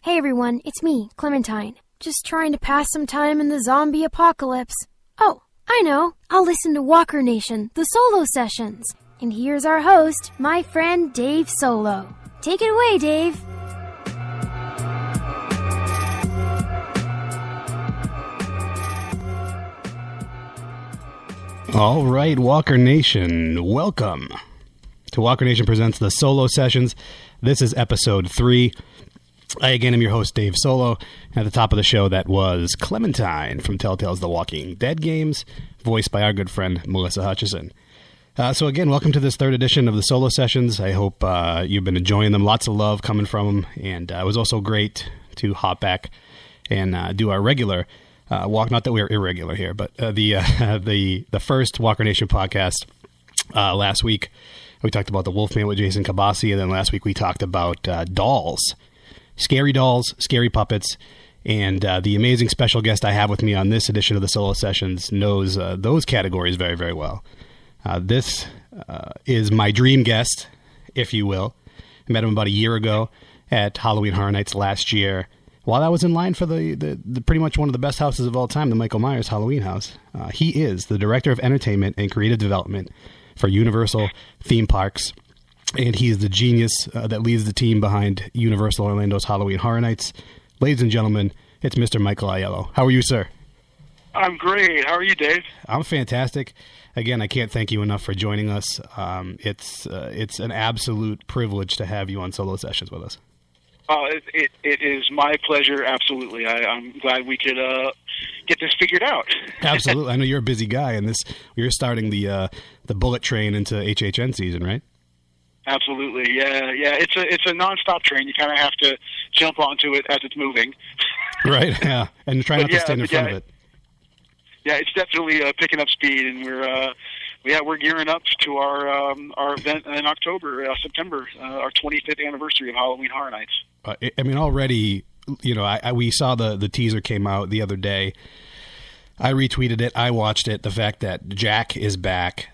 Hey everyone, it's me, Clementine. Just trying to pass some time in the zombie apocalypse. Oh, I know. I'll listen to Walker Nation, the solo sessions. And here's our host, my friend Dave Solo. Take it away, Dave. All right, Walker Nation, welcome to Walker Nation Presents the Solo Sessions. This is episode 3. I, again, am your host, Dave Solo. At the top of the show, that was Clementine from Telltale's The Walking Dead games, voiced by our good friend, Melissa Hutchison. So again, welcome to this third edition of the Solo Sessions. I hope you've been enjoying them. Lots of love coming from them. And it was also great to hop back and do our regular walk. Not that we're irregular here, but the first Walker Nation podcast last week. We talked about the Wolfman with Jason Kabasi, and then last week we talked about dolls. Scary dolls, scary puppets, and the amazing special guest I have with me on this edition of the Solo Sessions knows those categories very, very well. This is my dream guest, if you will. I met him about a year ago at Halloween Horror Nights last year, while I was in line for the pretty much one of the best houses of all time, the Michael Myers Halloween House. He is the Director of Entertainment and Creative Development for Universal Theme Parks. And he is the genius that leads the team behind Universal Orlando's Halloween Horror Nights. Ladies and gentlemen, it's Mr. Michael Aiello. How are you, sir? I'm great. How are you, Dave? I'm fantastic. Again, I can't thank you enough for joining us. It's an absolute privilege to have you on Solo Sessions with us. It is my pleasure, absolutely. I'm glad we could get this figured out. Absolutely. I know you're a busy guy, and you're starting the bullet train into HHN season, right? Absolutely, yeah. It's a nonstop train. You kind of have to jump onto it as it's moving. Right, yeah, and try not to stand in front of it. Yeah, it's definitely picking up speed, and we're gearing up to our event in October, September, our 25th anniversary of Halloween Horror Nights. I mean, already, you know, we saw the teaser came out the other day. I retweeted it. I watched it. The fact that Jack is back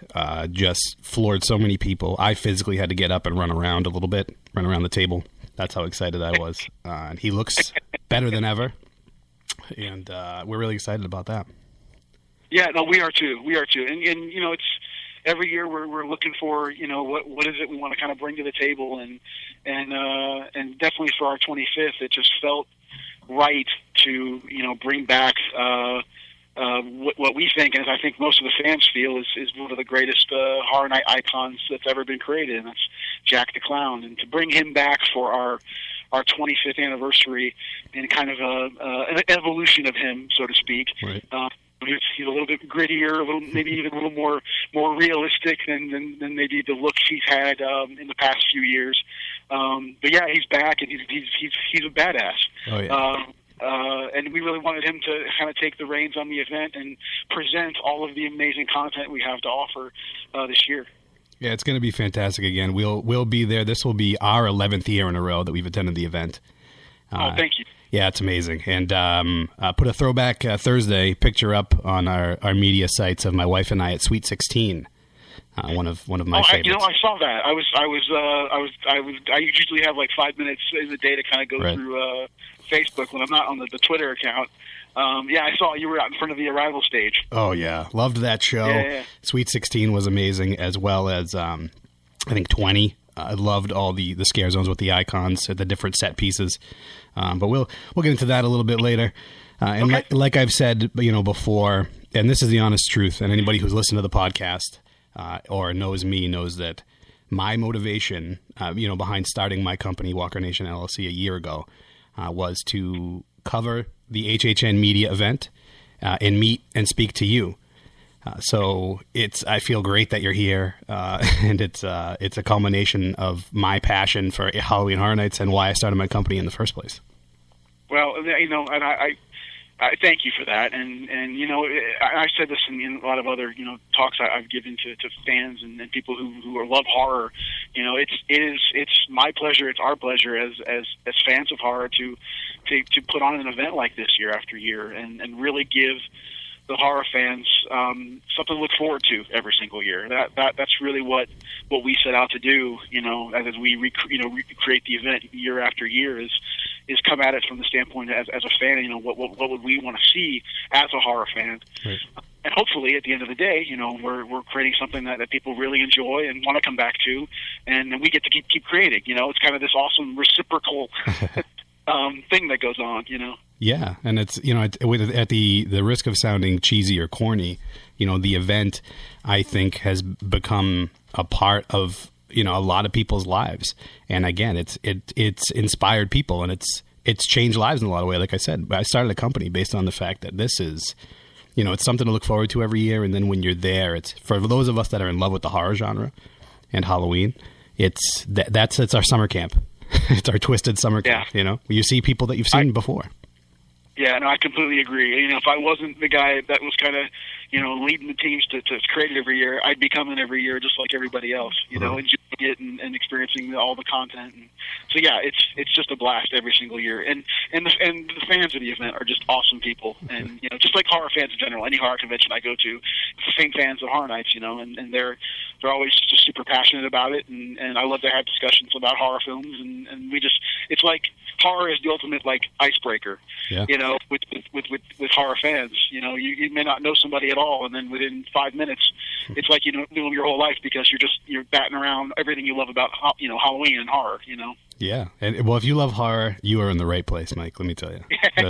just floored so many people. I physically had to get up and run around a little bit, run around the table. That's how excited I was. And he looks better than ever, and we're really excited about that. Yeah, no, we are too. And you know, it's every year we're looking for, you know, what is it we want to kind of bring to the table, and definitely for our 25th, it just felt right to, you know, bring back what we think, and as I think most of the fans feel, is one of the greatest horror night icons that's ever been created, and that's Jack the Clown. And to bring him back for our 25th anniversary and kind of an evolution of him, so to speak. Right. He's a little bit grittier, maybe even a little more realistic than maybe the looks he's had in the past few years. But yeah, he's back, and he's a badass. Oh yeah. And we really wanted him to kind of take the reins on the event and present all of the amazing content we have to offer this year. Yeah, it's going to be fantastic again. We'll be there. This will be our 11th year in a row that we've attended the event. Thank you. Yeah, it's amazing. And put a throwback Thursday picture up on our media sites of my wife and I at Sweet 16. One of my favorites. You know, I saw that. I usually have like 5 minutes in the day to kind of go through Facebook when I'm not on the Twitter account. Yeah, I saw you were out in front of the arrival stage. Oh yeah, loved that show. Yeah. Sweet 16 was amazing, as well as I think 20. I loved all the scare zones with the icons, the different set pieces. But we'll get into that a little bit later. And okay. like I've said, you know, before, and this is the honest truth, and anybody who's listened to the podcast or knows me knows that my motivation, you know, behind starting my company, Walker Nation LLC, a year ago, was to cover the HHN media event and meet and speak to you. So I feel great that you're here, and it's a culmination of my passion for Halloween Horror Nights and why I started my company in the first place. Well, you know, and I thank you for that, and you know, I've said this in a lot of other, you know, talks I've given to fans and people who love horror. You know, it's my pleasure, it's our pleasure as fans of horror to put on an event like this year after year and really give the horror fans something to look forward to every single year. That's really what we set out to do. You know, as we recreate the event year after year is is come at it from the standpoint as a fan. You know, what would we want to see as a horror fan? Right. And hopefully, at the end of the day, you know, we're creating something that people really enjoy and want to come back to, and we get to keep creating. You know, it's kind of this awesome reciprocal thing that goes on. You know. Yeah, and it's, you know, at the risk of sounding cheesy or corny, you know, the event, I think, has become a part of, you know, a lot of people's lives. And again, it's inspired people, and it's changed lives in a lot of ways. Like I said, I started a company based on the fact that this is, you know, it's something to look forward to every year. And then when you're there, it's for those of us that are in love with the horror genre and Halloween, it's our summer camp. It's our twisted summer camp. You know, you see people that you've seen before. Yeah, no, I completely agree. You know, if I wasn't the guy that was kind of, you know, leading the teams to create it every year, I'd be coming every year just like everybody else, you know, enjoying it and experiencing all the content. And so, yeah, it's just a blast every single year. And the fans of the event are just awesome people. And, you know, just like horror fans in general, any horror convention I go to, it's the same fans of Horror Nights, you know, and they're always just super passionate about it. And I love to have discussions about horror films. And we just, it's like horror is the ultimate, like, icebreaker, you know, with horror fans. You know, you may not know somebody at all, and then within 5 minutes, it's like you know them your whole life because you're batting around everything you love about, you know, Halloween and horror. You know. Yeah, and well, if you love horror, you are in the right place, Mike. Let me tell you,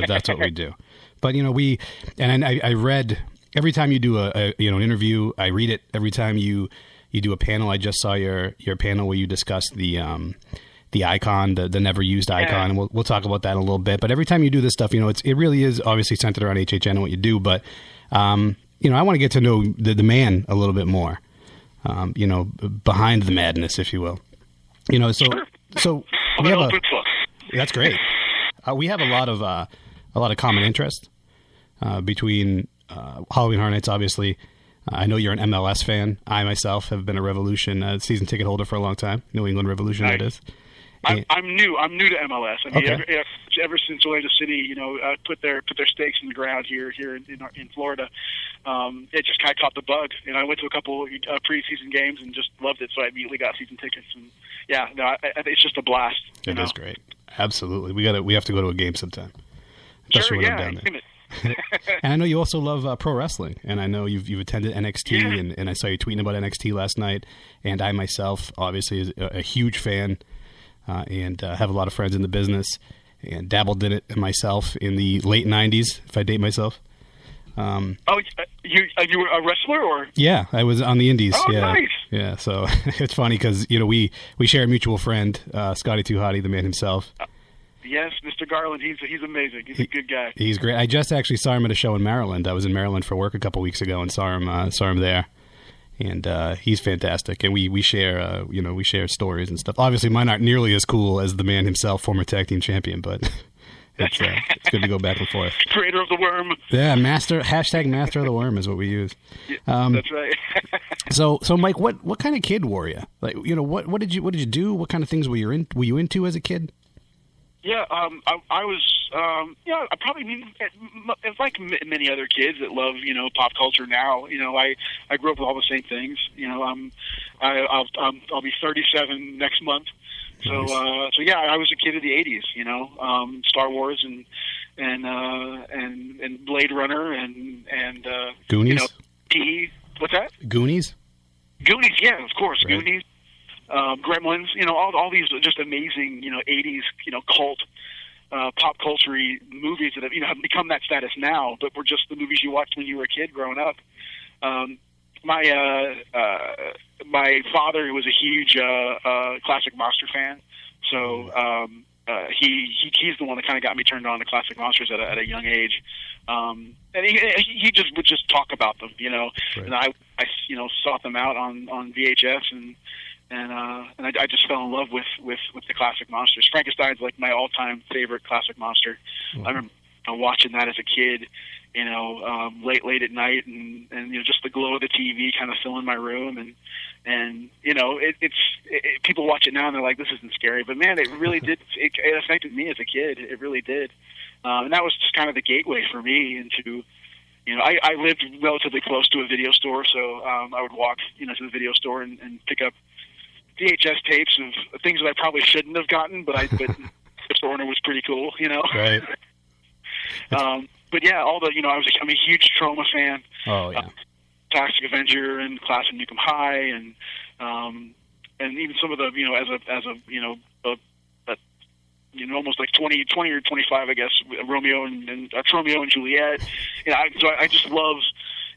that's what we do. But you know, I read every time you do an interview, I read it every time you do a panel. I just saw your panel where you discussed the icon, the never used icon. And we'll talk about that in a little bit. But every time you do this stuff, you know, it really is obviously centered around HHN and what you do. But, you know, I want to get to know the man a little bit more, you know, behind the madness, if you will. You know, so we have that's great. We have a lot of common interest between Halloween Horror Nights, obviously. I know you're an MLS fan. I myself have been a Revolution season ticket holder for a long time. New England Revolution, that is. I'm new to MLS. I mean, ever since Orlando City, you know, put their stakes in the ground here in Florida, it just kind of caught the bug. And I went to a couple preseason games and just loved it. So I immediately got season tickets. And it's just a blast. It is great. Absolutely, we have to go to a game sometime. Especially when I'm down there. And I know you also love pro wrestling, and I know you've attended NXT, and I saw you tweeting about NXT last night. And I myself, obviously, is a huge fan, and have a lot of friends in the business, and dabbled in it myself in the late '90s, if I date myself. You were a wrestler, or? Yeah, I was on the Indies. Oh, nice. Yeah. So it's funny because you know we share a mutual friend, Scotty Too Hotty, the man himself. Yes, Mr. Garland, he's amazing. He's a good guy. He's great. I just actually saw him at a show in Maryland. I was in Maryland for work a couple weeks ago and saw him there. And he's fantastic. And we share we share stories and stuff. Obviously, mine aren't nearly as cool as the man himself, former tag team champion, but it's good to go back and forth. Creator of the worm. Yeah, master of the worm is what we use. That's right. So Mike, what kind of kid were you? Like, you know, what did you do? What kind of things were you into as a kid? Yeah, I was, I probably mean, like many other kids that love, you know, pop culture now. You know, I grew up with all the same things. You know, I'll be 37 next month. So, nice. So yeah, I was a kid of the '80s. You know, Star Wars and Blade Runner and Goonies. You know, what's that? Goonies. Goonies, yeah, of course, right. Goonies. Gremlins, you know, all these just amazing, you know, '80s, you know, cult, pop culture movies that have, you know, have become that status now, but were just the movies you watched when you were a kid growing up. My father was a huge classic monster fan, so he's the one that kind of got me turned on to classic monsters at a young age. And he just would just talk about them, you know, right. And I you know, sought them out on VHS and I just fell in love with the classic monsters. Frankenstein's like my all-time favorite classic monster. Mm-hmm. I remember watching that as a kid, you know, late at night, and you know, just the glow of the TV kind of filling my room, and you know, people watch it now and they're like, this isn't scary, but man, it really did. It affected me as a kid. It really did, and that was just kind of the gateway for me into. You know, I lived relatively close to a video store, so I would walk, you know, to the video store and pick up VHS tapes of things that I probably shouldn't have gotten, but the store owner was pretty pretty cool, you know. Right. But yeah, I'm a huge Trauma fan. Oh yeah. Toxic Avenger and Class of Nukem High, and even some of the, almost like 20 or 25, I guess, Romeo and Juliet. So I just love,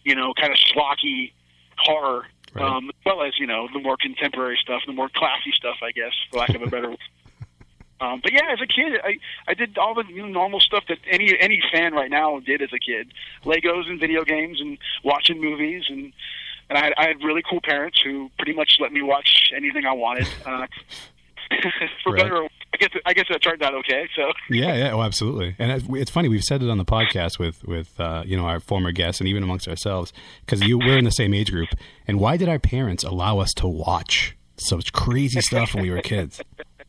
kind of schlocky horror, right. As well as, the more contemporary stuff, the more classy stuff, I guess, for lack of a better word. But yeah, as a kid, I did all the normal stuff that any fan right now did as a kid: Legos and video games and watching movies, and I had really cool parents who pretty much let me watch anything I wanted. For right. better or worse, I guess that turned out okay. So yeah, oh, absolutely. And it's funny, we've said it on the podcast with our former guests and even amongst ourselves, because we're in the same age group. And why did our parents allow us to watch such crazy stuff when we were kids?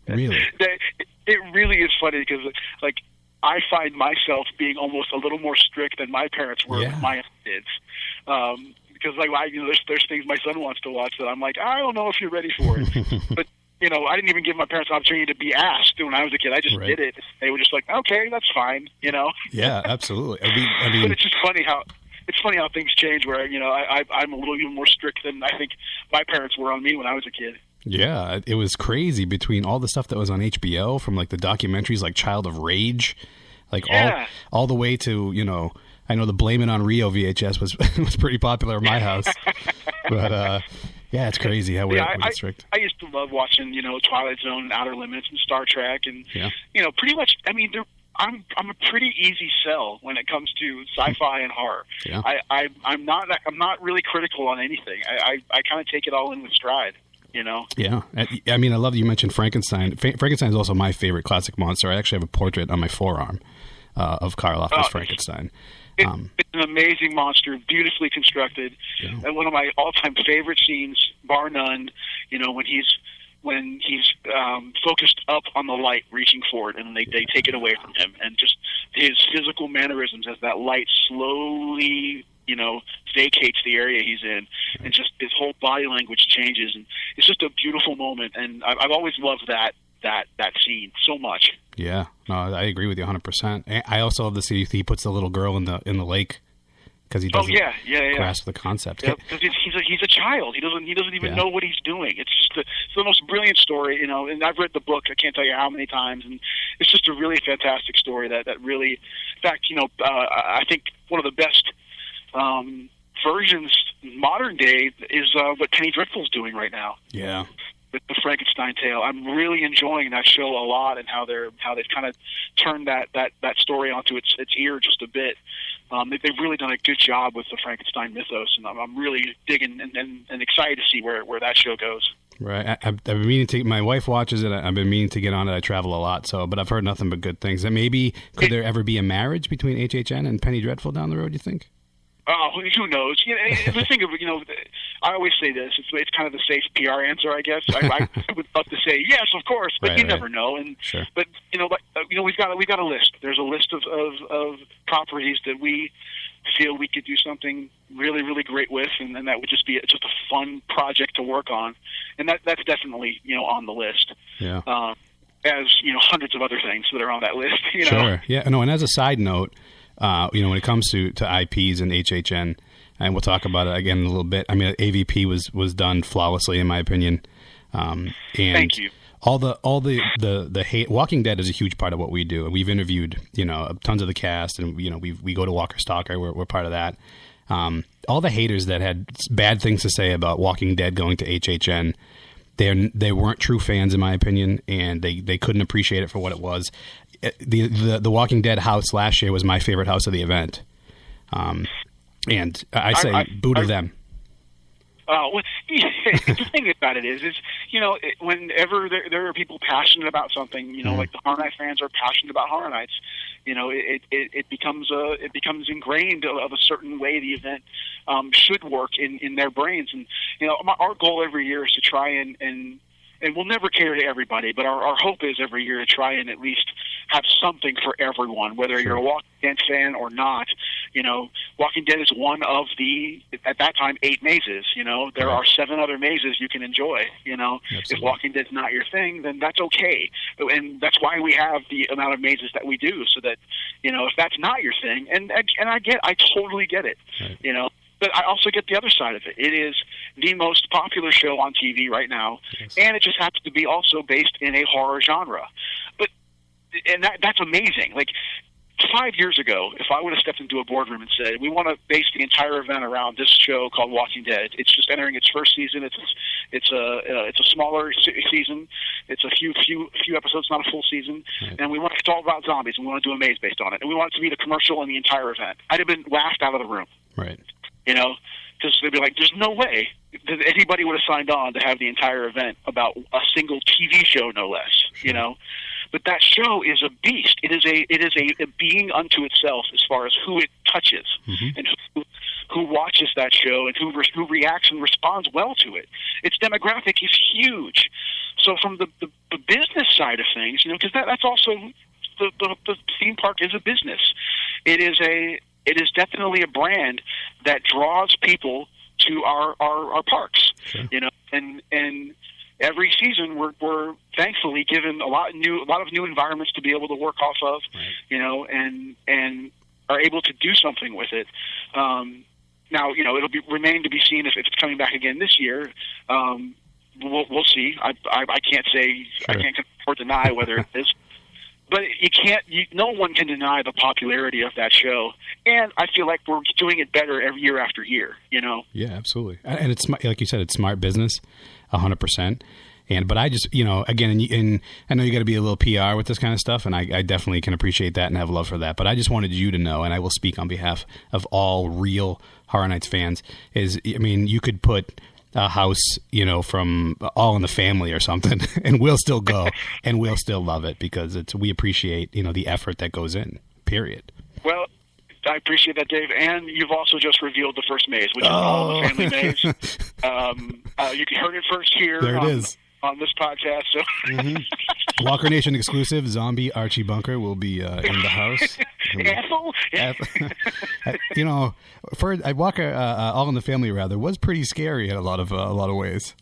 Really? It really is funny because, like, I find myself being almost a little more strict than my parents were with my kids. Because, like, there's things my son wants to watch that I'm like, I don't know if you're ready for it. But, I didn't even give my parents an opportunity to be asked when I was a kid. I just did it. They were just like, okay, that's fine, Yeah, absolutely. I mean, but it's just funny how things change where, I'm a little even more strict than I think my parents were on me when I was a kid. Yeah, it was crazy between all the stuff that was on HBO, from like the documentaries like Child of Rage, like all the way to, I know the Blame It on Rio VHS was pretty popular in my house. But yeah, it's crazy how we're strict. I used to love watching, Twilight Zone and Outer Limits and Star Trek, and pretty much, I mean, I'm a pretty easy sell when it comes to sci-fi and horror. Yeah. I'm not really critical on anything. I kind of take it all in with stride. Yeah. I mean, I love that you mentioned Frankenstein. Frankenstein is also my favorite classic monster. I actually have a portrait on my forearm of Karloff's Frankenstein. It's an amazing monster, beautifully constructed, and one of my all-time favorite scenes, bar none. When he's focused up on the light, reaching for it, and they take it away from him, and just his physical mannerisms as that light slowly vacates the area he's in, and just his whole body language changes, and it's just a beautiful moment. And I've always loved that scene so much. Yeah, no, I agree with you 100%. I also love the scene he puts the little girl in the lake because he doesn't grasp the concept. Yeah, because he's a child. He doesn't even know what he's doing. It's just it's the most brilliant story, And I've read the book. I can't tell you how many times, and it's just a really fantastic story that really, in fact, I think one of the best versions modern day is what Penny Dreadful's doing right now. Yeah. With the Frankenstein tale. I'm really enjoying that show a lot, and how they've kind of turned that story onto its ear just a bit. They've really done a good job with the Frankenstein mythos, and I'm really digging and excited to see where that show goes. Right. I've been meaning to. My wife watches it. I've been meaning to get on it. I travel a lot, but I've heard nothing but good things. And maybe could there ever be a marriage between HHN and Penny Dreadful down the road, you think? Oh, who knows? The thing of, I always say this. It's kind of the safe PR answer, I guess. I would love to say yes, of course, but you never know. And sure. But we've got a list. There's a list of properties that we feel we could do something really, really great with, and that would just be just a fun project to work on. And that's definitely on the list. Yeah. As hundreds of other things that are on that list. Sure. Yeah. No. And as a side note. When it comes to IPs and HHN, and we'll talk about it again in a little bit. I mean, AVP was done flawlessly, in my opinion. And thank you. All the hate. Walking Dead is a huge part of what we do, and we've interviewed tons of the cast, and we go to Walker Stalker. We're part of that. All the haters that had bad things to say about Walking Dead going to HHN, they weren't true fans, in my opinion, and they couldn't appreciate it for what it was. The Walking Dead house last year was my favorite house of the event, and I say boo to them. Well, the thing about it is whenever there are people passionate about something, like the Horror Night fans are passionate about Horror Nights, it becomes ingrained of a certain way the event should work in their brains, and our goal every year is to try and we'll never cater to everybody, but our hope is every year to try and at least have something for everyone, whether you're a Walking Dead fan or not. Walking Dead is one of the, at that time, 8 mazes. There are 7 other mazes you can enjoy. If Walking Dead's not your thing, then that's okay. And that's why we have the amount of mazes that we do, so that, if that's not your thing, and I totally get it, right. But I also get the other side of it. It is the most popular show on TV right now, yes. and it just happens to be also based in a horror genre. And that's amazing. Like, 5 years ago, if I would have stepped into a boardroom and said, we want to base the entire event around this show called Walking Dead. It's just entering its first season. It's a smaller season. It's a few episodes, not a full season. Right. And we want it's all about zombies, and we want to do a maze based on it. And we want it to be the commercial and the entire event. I'd have been laughed out of the room. Right. Because they'd be like, there's no way that anybody would have signed on to have the entire event about a single TV show, no less, Sure. But that show is a beast. It is a being unto itself as far as who it touches, mm-hmm. and who watches that show and who reacts and responds well to it. Its demographic is huge. So from the business side of things, because that's also the theme park is a business. It is definitely a brand that draws people to our parks. Sure. And every season we're thankfully given a lot of new environments to be able to work off of, right. and are able to do something with it. Now, it'll remain to be seen if it's coming back again this year. We'll see. I can't say, Sure. I can't confirm or deny whether it is. But no one can deny the popularity of that show. And I feel like we're doing it better every year after year, Yeah, absolutely. And it's, like you said, it's smart business, 100%. But I just, again, and I know you got to be a little PR with this kind of stuff, and I definitely can appreciate that and have love for that. But I just wanted you to know, and I will speak on behalf of all real Horror Nights fans, you could put a house, from All in the Family or something, and we'll still go and we'll still love it because we appreciate, the effort that goes in, period. Well, I appreciate that, Dave. And you've also just revealed the first maze, which is All in the Family maze. You heard it first here. There it is. On this podcast. So. Mm-hmm. Walker Nation exclusive, zombie Archie Bunker will be in the house. Ethel? Walker All in the Family rather was pretty scary in a lot of ways.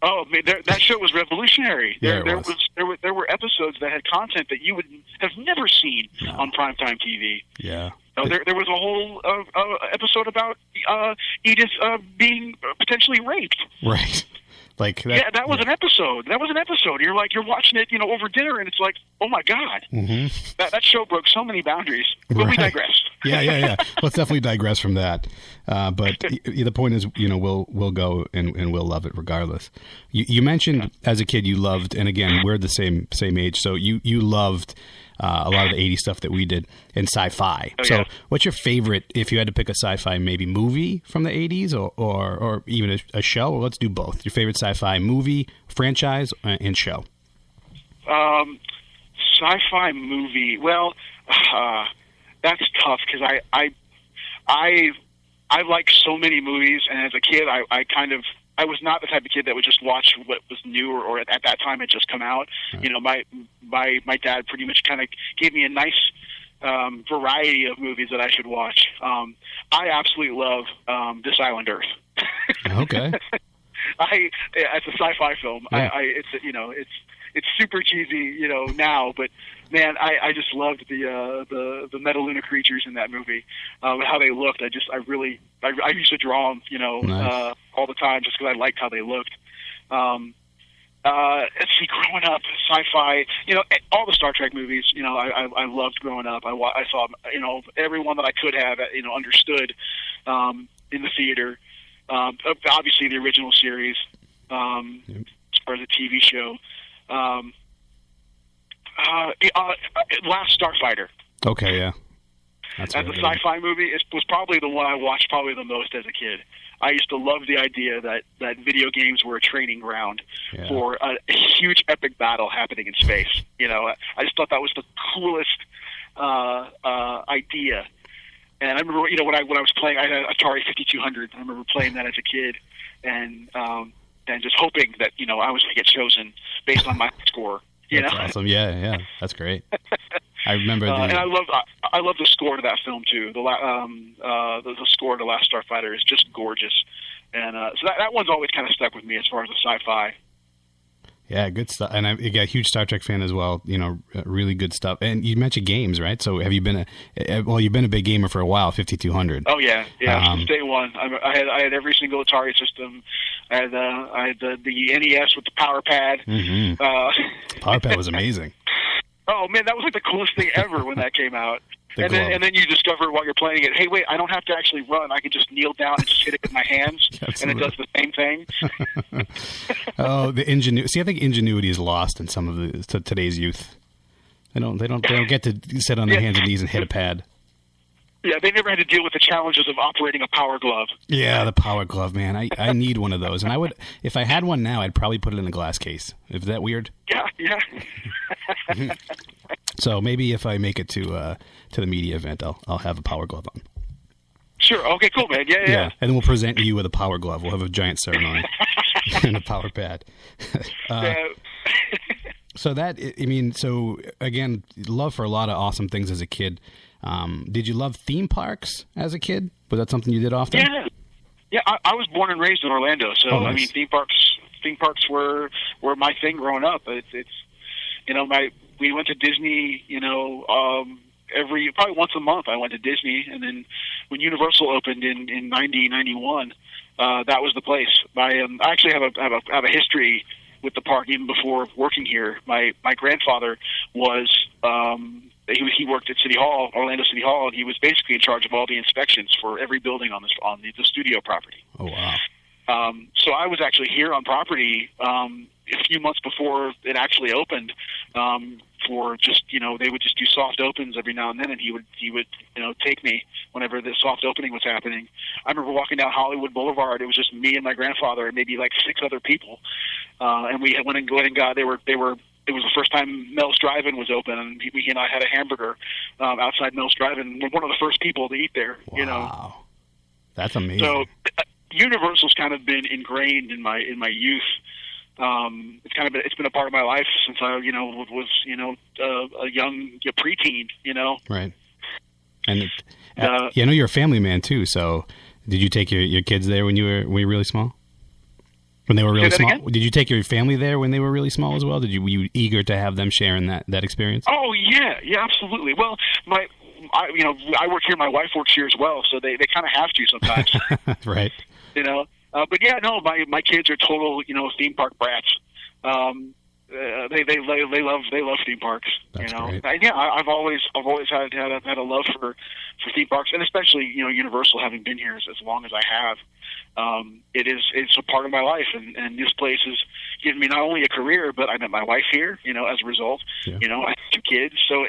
Oh, I mean, that show was revolutionary. Yeah, there were episodes that had content that you would have never seen on primetime TV. Yeah. There was a whole episode about Edith being potentially raped. Right. That was an episode. That was an episode. You're watching it, over dinner, and it's like, oh my God, mm-hmm. that show broke so many boundaries. But right. we digress. Yeah. Let's definitely digress from that. But the point is, we'll go and we'll love it regardless. You mentioned as a kid you loved, and again, we're the same age, so you loved a lot of the 80s stuff that we did in sci-fi. Oh, so yeah. what's your favorite, if you had to pick a sci-fi maybe movie from the 80s or even a show? Well, let's do both. Your favorite sci-fi movie, franchise, and show. Sci-fi movie. Well, that's tough because I like so many movies, and as a kid, I was not the type of kid that would just watch what was new or at that time had just come out. Right. My dad pretty much kind of gave me a nice variety of movies that I should watch. I absolutely love This Island Earth. Okay. It's a sci-fi film. Yeah. It's super cheesy, now, but man, I just loved the Metaluna creatures in that movie, how they looked. I used to draw them, Nice. all the time just because I liked how they looked. Let's see, growing up, sci-fi, all the Star Trek movies, I loved growing up. I saw, every one that I could have, understood, in the theater. Obviously the original series, Yep. or the TV show. Last Starfighter. Okay, yeah. That's As a sci-fi movie, it was probably the one I watched probably the most as a kid. I used to love the idea that video games were a training ground for a huge epic battle happening in space. I just thought that was the coolest idea. And I remember, when I was playing, I had an Atari 5200. I remember playing that as a kid, and just hoping that I was going to get chosen based on my score. That's awesome. Yeah, that's great. I remember. And I I love the score to that film too. The score to Last Starfighter is just gorgeous, and so that one's always kind of stuck with me as far as the sci-fi. Yeah, good stuff. And I'm a huge Star Trek fan as well. Really good stuff. And you mentioned games, right? So have you been you've been a big gamer for a while, 5200. Oh yeah. Since day one. I had every single Atari system. I had the NES with the Power Pad. Mm-hmm. Power Pad was amazing. Oh man, that was like the coolest thing ever when that came out. And then you discover while you're playing it, hey, wait, I don't have to actually run. I can just kneel down and just hit it with my hands, and it does the same thing. Oh, the ingenuity. See, I think ingenuity is lost in some of today's youth. They don't get to sit on their hands and knees and hit a pad. Yeah, they never had to deal with the challenges of operating a power glove. Yeah, the power glove, man. I need one of those, and I would, if I had one now, I'd probably put it in a glass case. Is that weird? Yeah. So maybe if I make it to the media event, I'll have a power glove on. Sure. Okay. Cool, man. Yeah. And then we'll present you with a power glove. We'll have a giant ceremony and a power pad. So so again, love for a lot of awesome things as a kid. Did you love theme parks as a kid? Was that something you did often? Yeah. I was born and raised in Orlando, so nice. I mean, theme parks were my thing growing up. It's we went to Disney, probably once a month I went to Disney, and then when Universal opened in 91, that was the place. I actually have a history with the park even before working here. My grandfather was he worked at City Hall, Orlando City Hall, and he was basically in charge of all the inspections for every building on the studio property. Oh wow! So I was actually here on property a few months before it actually opened. For just they would just do soft opens every now and then, and he would take me whenever the soft opening was happening. I remember walking down Hollywood Boulevard. It was just me and my grandfather and maybe like 6 other people, and we went and got they were. It was the first time Mel's Drive-In was open, and he and I had a hamburger outside Mel's Drive-In. We're one of the first people to eat there. Wow, that's amazing. So Universal's kind of been ingrained in my youth. It's been a part of my life since I was a young preteen. Right. And I know you're a family man too. So did you take your kids there when you were really small? When they were really small, again? Did you take your family there when they were really small as well? Were you eager to have them share in that experience? Oh yeah, absolutely. Well, I work here. My wife works here as well, so they kind of have to sometimes. Right. But yeah, no, my kids are total theme park brats. They love theme parks. That's great. I've always had a love for theme parks, and especially Universal, having been here as long as I have. It's a part of my life, and this place has given me not only a career, but I met my wife here. As a result, yeah. I have 2 kids, so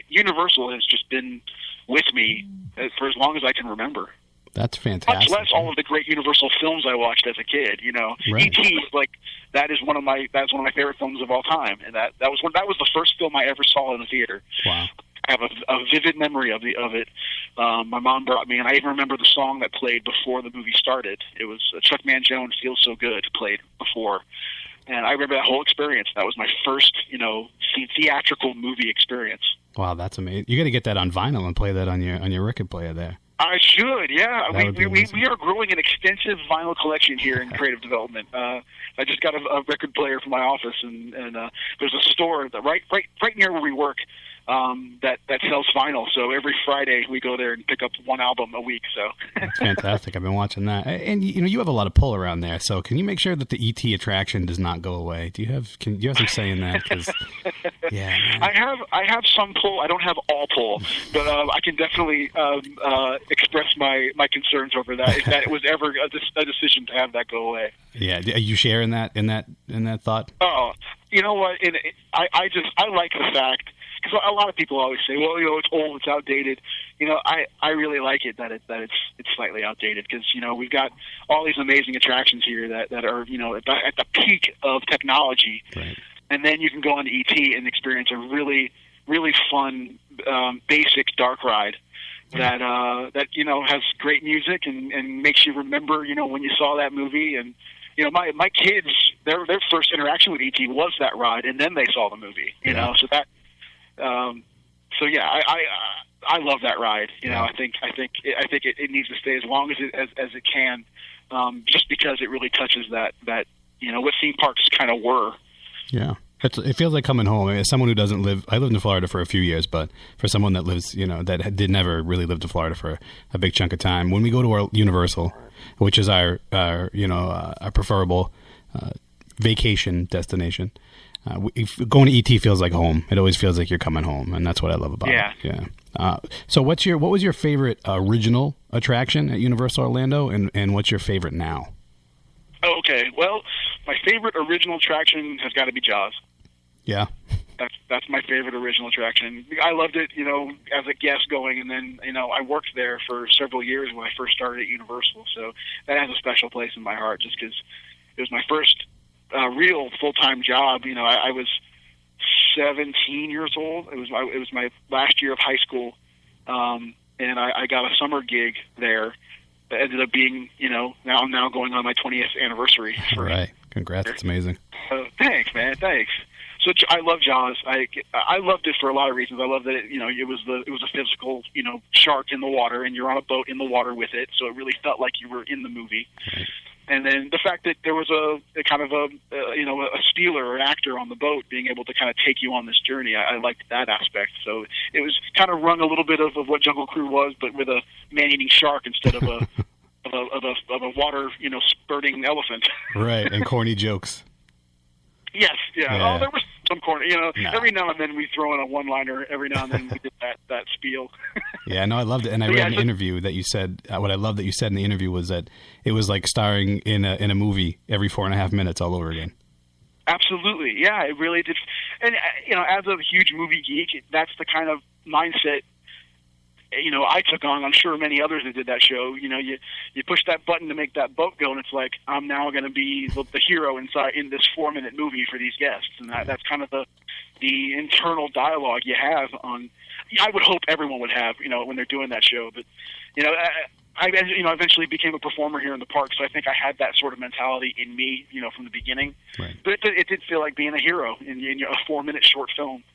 Universal has just been with me for as long as I can remember. That's fantastic. Much less all of the great Universal films I watched as a kid. Right. E.T. That's one of my favorite films of all time, and that was the first film I ever saw in the theater. Wow. I have a vivid memory of it. My mom brought me, and I even remember the song that played before the movie started. It was Chuck Mangione, "Feels So Good," played before, and I remember that whole experience. That was my first, theatrical movie experience. Wow, that's amazing. You got to get that on vinyl and play that on your record player there. I should, yeah. We are growing an extensive vinyl collection here in creative development. I just got a record player for my office, and there's a store that right near where we work that sells vinyl. So every Friday we go there and pick up 1 album a week. So that's fantastic. I've been watching that, and you have a lot of pull around there. So can you make sure that the ET attraction does not go away? Do you have some say in that? 'Cause, yeah, man. I have some pull. I don't have all pull, but I can definitely express my concerns over that. If that was ever a decision to have that go away. Yeah, are you sharing that in that thought? Oh, you know what? I like the fact. Because a lot of people always say, well, it's old, it's outdated. I really like it that it's slightly outdated because we've got all these amazing attractions here that are at the peak of technology, right. And then you can go on to ET and experience a really really fun basic dark ride that has great music and makes you remember when you saw that movie. And my kids, their first interaction with ET was that ride, and then they saw the movie. So that. So yeah, I love that ride. I think it needs to stay as long as it can, just because it really touches that what theme parks kind of were. Yeah. It feels like coming home. As someone who doesn't live, I lived in Florida for a few years, but for someone that lives, that did never really live in Florida for a big chunk of time, when we go to our Universal, which is our preferable vacation destination, going to ET feels like home. It always feels like you're coming home, and that's what I love about it. Yeah. So what was your favorite original attraction at Universal Orlando, and what's your favorite now? Oh, okay. Well, my favorite original attraction has got to be Jaws. Yeah. That's my favorite original attraction. I loved it, as a guest going, and then, I worked there for several years when I first started at Universal, so that has a special place in my heart just because it was my first real full-time job. I was 17 years old. It was my last year of high school, and I got a summer gig there that ended up being, now I'm now going on my 20th anniversary. Right. Congrats. That's amazing. Thanks, man. Thanks. So I love Jaws. I loved it for a lot of reasons. I love that it was a physical shark in the water, and you're on a boat in the water with it, so it really felt like you were in the movie. Right. And then the fact that there was a kind of a stealer or an actor on the boat being able to kind of take you on this journey, I liked that aspect. So it was kind of rung a little bit of what Jungle Cruise was, but with a man-eating shark instead of a of a water spurting elephant. Right, and corny jokes. Yes, yeah. Oh, there was some corner. No. Every now and then we throw in a one-liner. Every now and then we did that spiel. Yeah, no, I loved it, and I read an interview that you said. What I loved that you said in the interview was that it was like starring in a movie every 4.5 minutes all over again. Absolutely, yeah, it really did. And as a huge movie geek, that's the kind of mindset I took on. I'm sure many others that did that show. You push that button to make that boat go, and it's like, I'm now going to be the hero in this 4-minute movie for these guests, and that's kind of the internal dialogue you have on. I would hope everyone would have, when they're doing that show. But I eventually became a performer here in the park, so I think I had that sort of mentality in me, from the beginning. Right. But it did feel like being a hero in a 4-minute short film.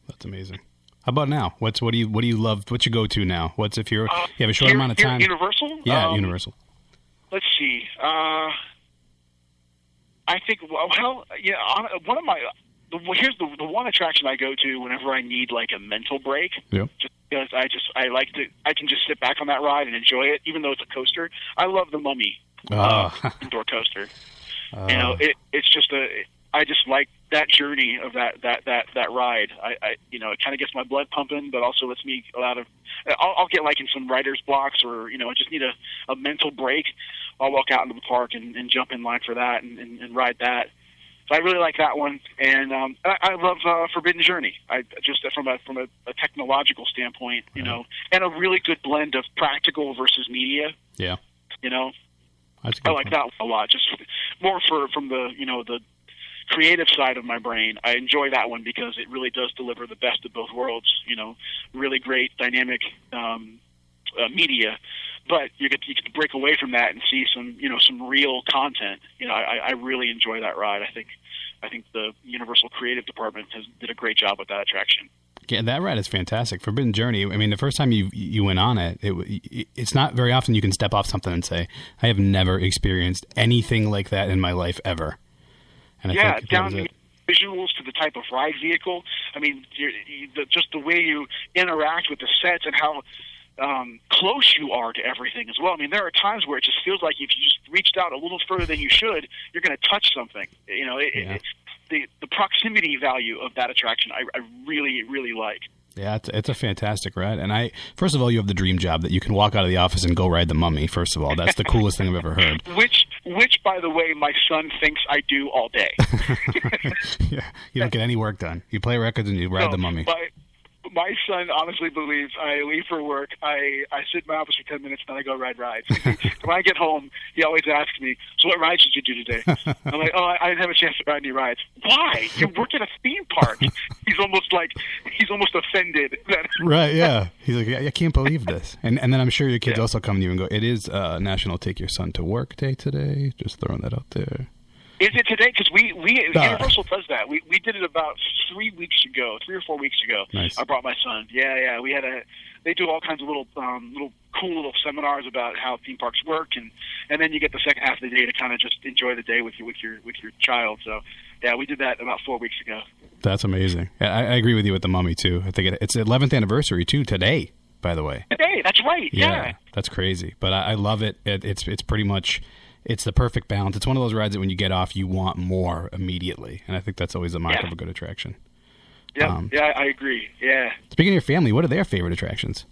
That's amazing. How about now? What do you love? What's your go-to now? What's if you have a short amount of time? Universal? Yeah, Universal. Let's see. I think one of my here's the one attraction I go to whenever I need like a mental break. Yeah. Just because I can just sit back on that ride and enjoy it, even though it's a coaster. I love the Mummy indoor coaster. It's just I just like that journey of that ride. It kind of gets my blood pumping, but also lets me I'll get like in some writer's blocks, or I just need a mental break. I'll walk out into the park and jump in line for that and ride that. So I really like that one, and I love Forbidden Journey. I just from a technological standpoint, and a really good blend of practical versus media. Yeah, I like that one a lot. Just more from the creative side of my brain. I enjoy that one because it really does deliver the best of both worlds. Really great dynamic media, but you get to break away from that and see some real content. I really enjoy that ride. I think the Universal Creative Department did a great job with that attraction. Yeah, that ride is fantastic. Forbidden Journey. I mean, the first time you went on it, it's not very often you can step off something and say, "I have never experienced anything like that in my life ever." And I think down to visuals to the type of ride vehicle. I mean, just the way you interact with the sets and how close you are to everything as well. I mean, there are times where it just feels like if you just reached out a little further than you should, you're going to touch something. The proximity value of that attraction, I really, really like. Yeah, it's a fantastic ride. And first of all, you have the dream job that you can walk out of the office and go ride the Mummy. First of all, that's the coolest thing I've ever heard. Which, by the way, my son thinks I do all day. Yeah, you don't get any work done. You play records and you ride the Mummy. My son honestly believes I leave for work, I sit in my office for 10 minutes, then I go ride rides. When I get home, he always asks me, "So what rides did you do today?" I'm like, "Oh, I didn't have a chance to ride any rides." Why? You work at a theme park. He's almost offended. Right, yeah. He's like, I can't believe this. And then I'm sure your kids also come to you and go, "It is National Take Your Son to Work Day today." Just throwing that out there. Is it today? Because Universal does that. We did it about 3 or 4 weeks ago. Nice. I brought my son. Yeah. We had they do all kinds of little cool little seminars about how theme parks work, and then you get the second half of the day to kind of just enjoy the day with your child. So yeah, we did that about 4 weeks ago. That's amazing. I agree with you with the Mummy too. I think it's 11th anniversary too today, by the way. Today, that's right. Yeah. That's crazy. But I love it. It's pretty much, it's the perfect balance. It's one of those rides that when you get off, you want more immediately, and I think that's always the mark of a good attraction. Yeah, I agree. Yeah. Speaking of your family, what are their favorite attractions?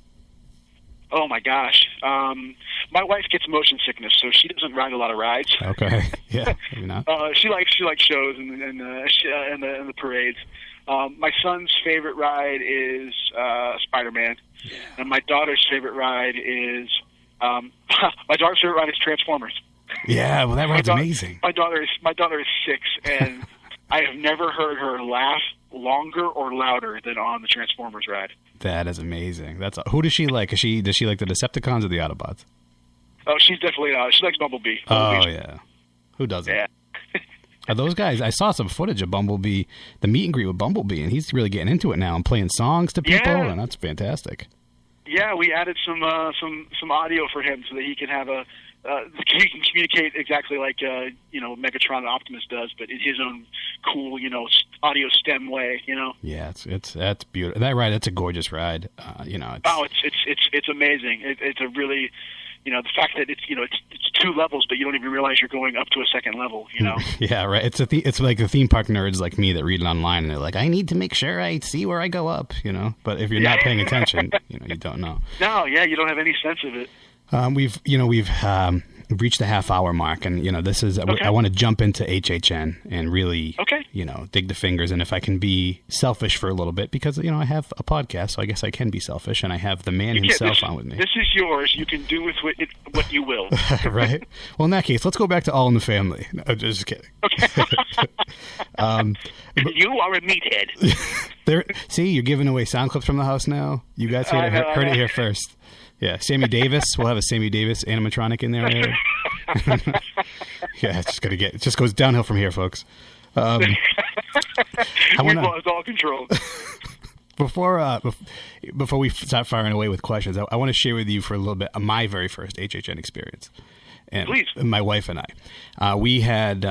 Oh my gosh, my wife gets motion sickness, so she doesn't ride a lot of rides. Okay, yeah, maybe not. She likes shows and the parades. My son's favorite ride is Spider-Man, and my daughter's favorite ride is Transformers. Yeah, well, that ride's amazing. My daughter is 6, and I have never heard her laugh longer or louder than on the Transformers ride. That is amazing. Who does she like? Does she like the Decepticons or the Autobots? Oh, she's definitely she likes Bumblebee. Oh yeah, who doesn't? Yeah. Are those guys? I saw some footage of Bumblebee, the meet and greet with Bumblebee, and he's really getting into it now and playing songs to people, and that's fantastic. Yeah, we added some audio for him so that he can have he can communicate exactly like Megatron and Optimus does, but in his own cool audio stem way. Yeah, that's beautiful. That ride, that's a gorgeous ride. It's amazing. It's a really the fact that it's 2 levels, but you don't even realize you're going up to a second level. Yeah, right. It's like the theme park nerds like me that read it online and they're like, I need to make sure I see where I go up. But if you're not paying attention, you don't know. No, yeah, you don't have any sense of it. We've reached the half-hour mark, and this is. I want to jump into HHN and really, dig the fingers. And if I can be selfish for a little bit, because I have a podcast, so I guess I can be selfish, and I have the man himself on with me. This is yours. You can do with it what you will. Right. Well, in that case, let's go back to All in the Family. No, just kidding. Okay. You are a meathead. See, you're giving away sound clips from the house now. You guys heard it here first. Yeah, Sammy Davis. We'll have a Sammy Davis animatronic in there. Yeah, it just goes downhill from here, folks. We've lost all control. Before we start firing away with questions, I want to share with you for a little bit my very first HHN experience. And please. My wife and I, we had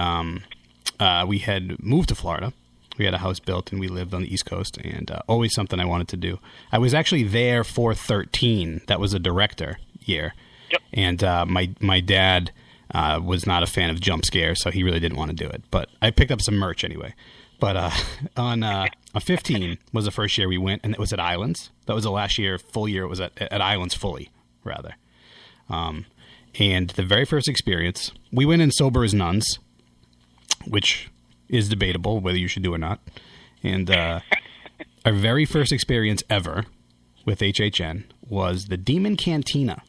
moved to Florida. We had a house built, and we lived on the East Coast, and always something I wanted to do. I was actually there for 13. That was a director year. Yep. And my dad was not a fan of jump scares, so he really didn't want to do it. But I picked up some merch anyway. But on 15 was the first year we went, and it was at Islands. That was the last year, full year. It was at Islands fully, rather. And the very first experience, we went in sober as nuns, which is debatable whether you should do or not. And our very first experience ever with HHN was the Demon Cantina.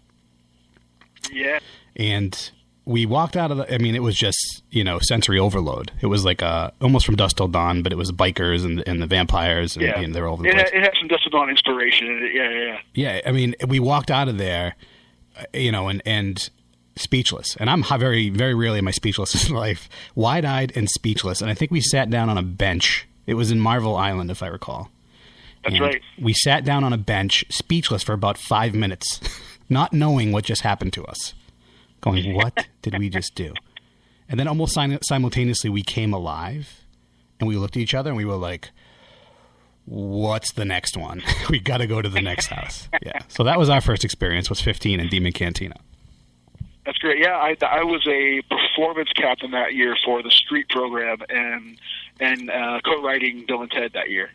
Yeah. And we walked out of it was just, sensory overload. It was like almost From Dusk Till Dawn, but it was bikers and the vampires, and they were all over the place. It had some Dusk Till Dawn inspiration in it. Yeah. Yeah, we walked out of there, and speechless. And I'm very, very rarely am I speechless in life. Wide-eyed and speechless. And I think we sat down on a bench. It was in Marvel Island, if I recall. That's right. We sat down on a bench, speechless for about 5 minutes, not knowing what just happened to us. Going, what did we just do? And then almost simultaneously, we came alive, and we looked at each other, and we were like, what's the next one? We got to go to the next house. Yeah. So that was our first experience, was 15 in Demon Cantina. That's great. Yeah, I was a performance captain that year for the street program and co-writing Bill and Ted that year.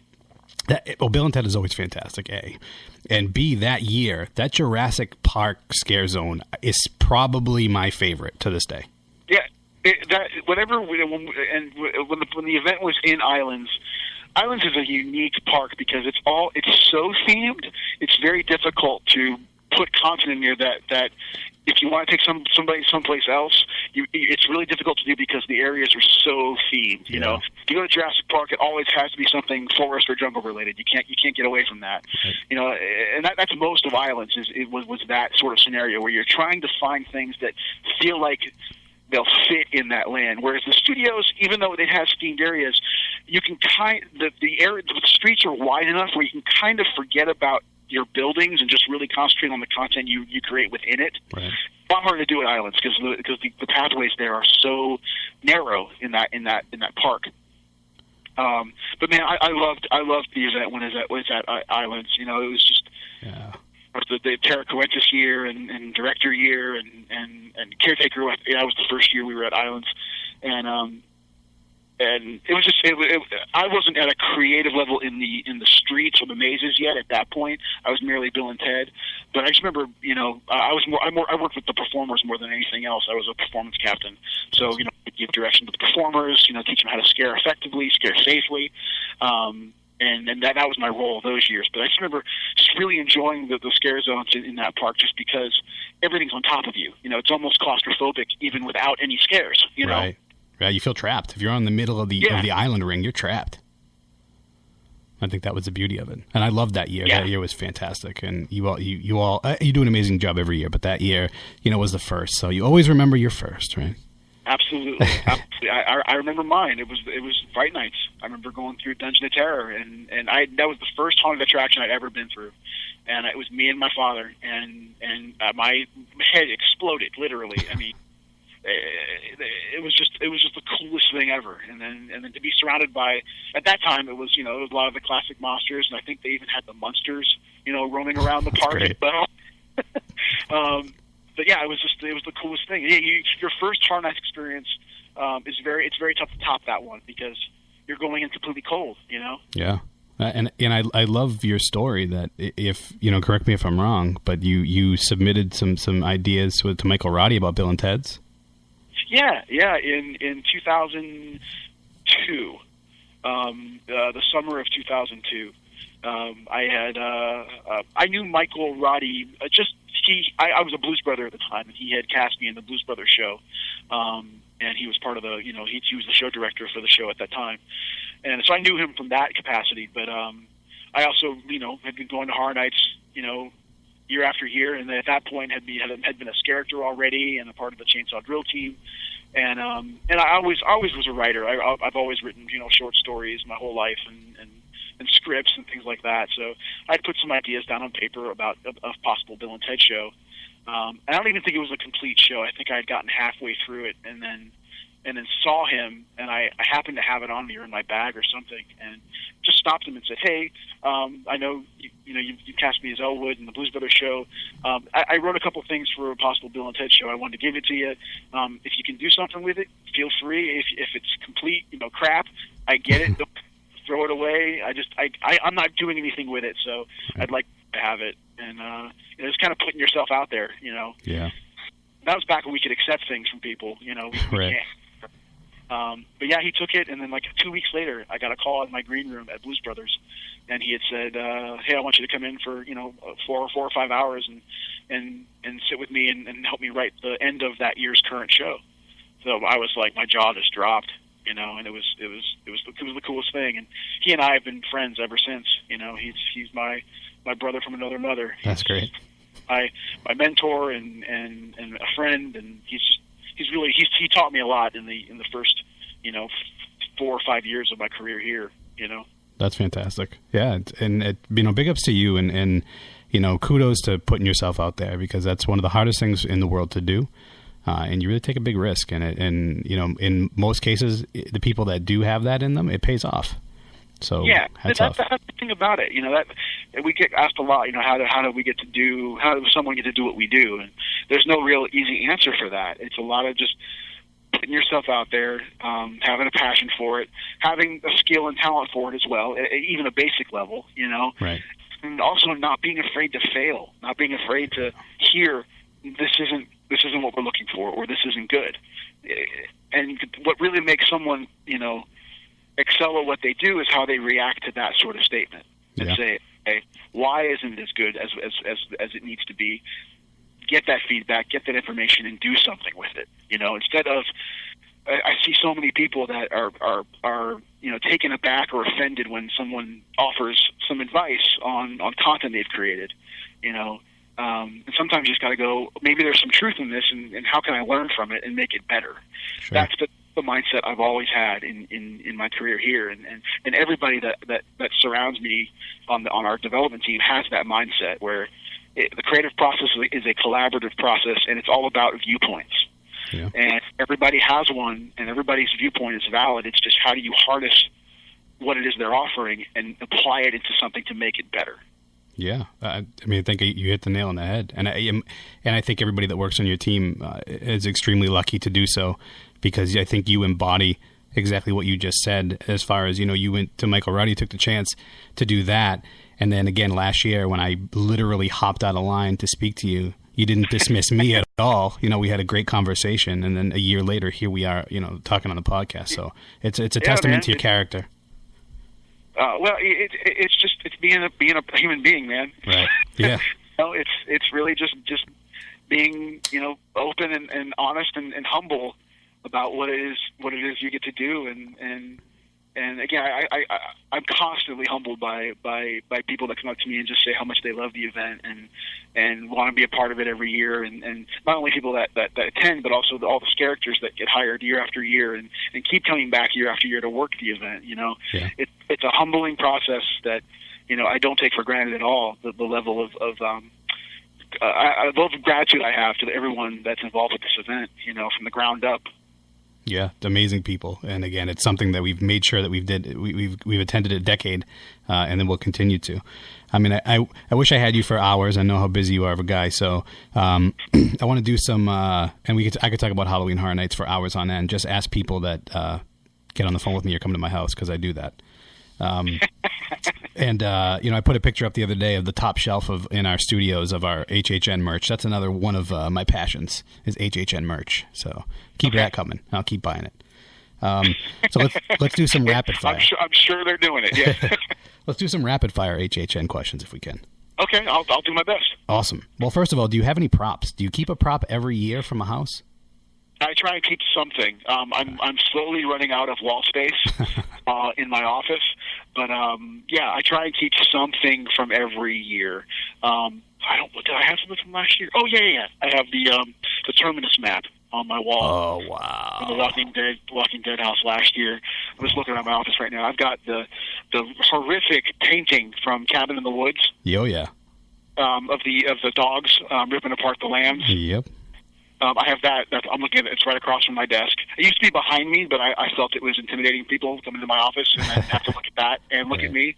Bill and Ted is always fantastic, A. And B, that year, that Jurassic Park scare zone is probably my favorite to this day. Yeah, when the event was in Islands is a unique park because it's so themed. It's very difficult to put content in there that if you want to take somebody someplace else, it's really difficult to do because the areas are so themed. You know, if you go to Jurassic Park, it always has to be something forest or jungle related. You can't get away from that. Right. And that's most of Islands. Was that sort of scenario where you're trying to find things that feel like they'll fit in that land. Whereas the studios, even though they have themed areas, you can the streets are wide enough where you can kind of forget about your buildings and just really concentrate on the content you create within it. Right. It's a lot harder to do at Islands because the pathways there are so narrow in that park. But man, I loved the event when it was at Islands. You know, it was just the Terra Coentus year and director year and caretaker. That was the first year we were at Islands, and it was just I wasn't at a creative level in the streets or the mazes yet at that point. I was merely Bill and Ted. But I just remember, you know, I worked with the performers more than anything else. I was a performance captain, so you know, I'd give direction to the performers, you know, teach them how to scare effectively, scare safely. And that was my role those years. But I just remember just really enjoying the scare zones in that park, just because everything's on top of you. You know, it's almost claustrophobic even without any scares. You know. Right. Right, you feel trapped. If you're on the middle of the island ring, you're trapped. I think that was the beauty of it, and I loved that year. Yeah. That year was fantastic, and you do an amazing job every year. But that year, you know, was the first, so you always remember your first, right? Absolutely. I remember mine. It was Fright Nights. I remember going through Dungeon of Terror, and that was the first haunted attraction I'd ever been through, and it was me and my father, and my head exploded literally. I mean. It was just the coolest thing ever, and then to be surrounded by, at that time it was a lot of the classic monsters, and I think they even had the Munsters, you know, roaming around the park as well. But yeah, it was the coolest thing. Your first Horror Nights experience it's very tough to top that one because you're going in completely cold, you know. Yeah. And I love your story that, if you know, correct me if I'm wrong, but you submitted some ideas to Michael Roddy about Bill and Ted's. Yeah. In 2002, the summer of 2002, I knew Michael Roddy. I was a Blues Brother at the time, and he had cast me in the Blues Brothers show, and he was part of the, he was the show director for the show at that time, and so I knew him from that capacity. But I also, had been going to Horror Nights, year after year, and at that point had been a character already and a part of the Chainsaw Drill team, and I always was a writer. I've always written short stories my whole life and scripts and things like that. So I'd put some ideas down on paper about a possible Bill and Ted show. And I don't even think it was a complete show. I think I had gotten halfway through it and then saw him, and I happened to have it on me or in my bag or something, and just stopped him and said, "Hey, I know you cast me as Elwood in the Blues Brothers show. I wrote a couple things for a possible Bill and Ted show. I wanted to give it to you. If you can do something with it, feel free. If it's complete, crap, I get it. Don't throw it away. I'm not doing anything with it, so I'd like to have it." And it's kind of putting yourself out there, Yeah. That was back when we could accept things from people, we right. can't. But yeah, he took it, and then like 2 weeks later, I got a call in my green room at Blues Brothers, and he had said, "Hey, I want you to come in for 4 or 5 hours and sit with me and help me write the end of that year's current show." So I was like, my jaw just dropped, and it was the coolest thing. And he and I have been friends ever since. He's my brother from another mother. That's great. My mentor and a friend, and he taught me a lot in the first 4 or 5 years of my career here. That's fantastic. Yeah, and big ups to you, and kudos to putting yourself out there, because that's one of the hardest things in the world to do, and you really take a big risk. And in most cases, the people that do have that in them, it pays off. So yeah, that's the thing about it. That we get asked a lot. How does someone get to do what we do? And there's no real easy answer for that. It's a lot of just putting yourself out there, having a passion for it, having a skill and talent for it as well, even a basic level. Right. And also not being afraid to fail, not being afraid to hear this isn't what we're looking for, or this isn't good. And what really makes someone excel at what they do is how they react to that sort of statement and say, "Hey, why isn't it as good as it needs to be?" Get that feedback, get that information, and do something with it. Instead of, I see so many people that are taken aback or offended when someone offers some advice on content they've created. And sometimes you just got to go, maybe there's some truth in this, and how can I learn from it and make it better? Sure. That's the mindset I've always had in my career here, and everybody that surrounds me on our development team has that mindset where the creative process is a collaborative process, and it's all about viewpoints. Yeah. And everybody has one, and everybody's viewpoint is valid. It's just how do you harness what it is they're offering and apply it into something to make it better. Yeah, I mean, I think you hit the nail on the head, and I think everybody that works on your team is extremely lucky to do so, because I think you embody exactly what you just said. As far as you went to Michael Ruddy, took the chance to do that, and then again last year when I literally hopped out of line to speak to you, you didn't dismiss me at all. We had a great conversation, and then a year later, here we are, talking on the podcast. So it's a testament to your character. Well, it's being a human being, man. Right. Yeah. It's really just being open and honest and humble about what it is you get to do, and again, I'm constantly humbled by people that come up to me and just say how much they love the event and want to be a part of it every year, and not only people that attend, but also all the characters that get hired year after year and keep coming back year after year to work the event. Yeah. It's a humbling process that I don't take for granted at all. The level of gratitude I have to everyone that's involved with this event, from the ground up. Yeah, amazing people, and again, it's something that we've made sure that we've attended a decade, and then we'll continue to. I mean, I wish I had you for hours. I know how busy you are of a guy, so I want to do some, and I could talk about Halloween Horror Nights for hours on end. Just ask people that get on the phone with me or come to my house, because I do that. And I put a picture up the other day of the top shelf in our studios of our HHN merch. That's another one of my passions is HHN merch. So keep that coming. I'll keep buying it. So let's do some rapid fire. I'm sure they're doing it. Yeah. Let's do some rapid fire HHN questions if we can. Okay, I'll do my best. Awesome. Well, first of all, do you have any props? Do you keep a prop every year from a house? I try and keep something. I'm slowly running out of wall space in my office, but I try and keep something from every year. Did I have something from last year? Oh yeah. I have the Terminus map on my wall. Oh wow! From the Walking Dead house last year. I'm just looking at my office right now. I've got the horrific painting from Cabin in the Woods. Oh yeah. Of the dogs ripping apart the lambs. Yep. I have that. I'm looking at it. It's right across from my desk. It used to be behind me, but I felt it was intimidating people coming to my office, and I'd have to look at that and look at me.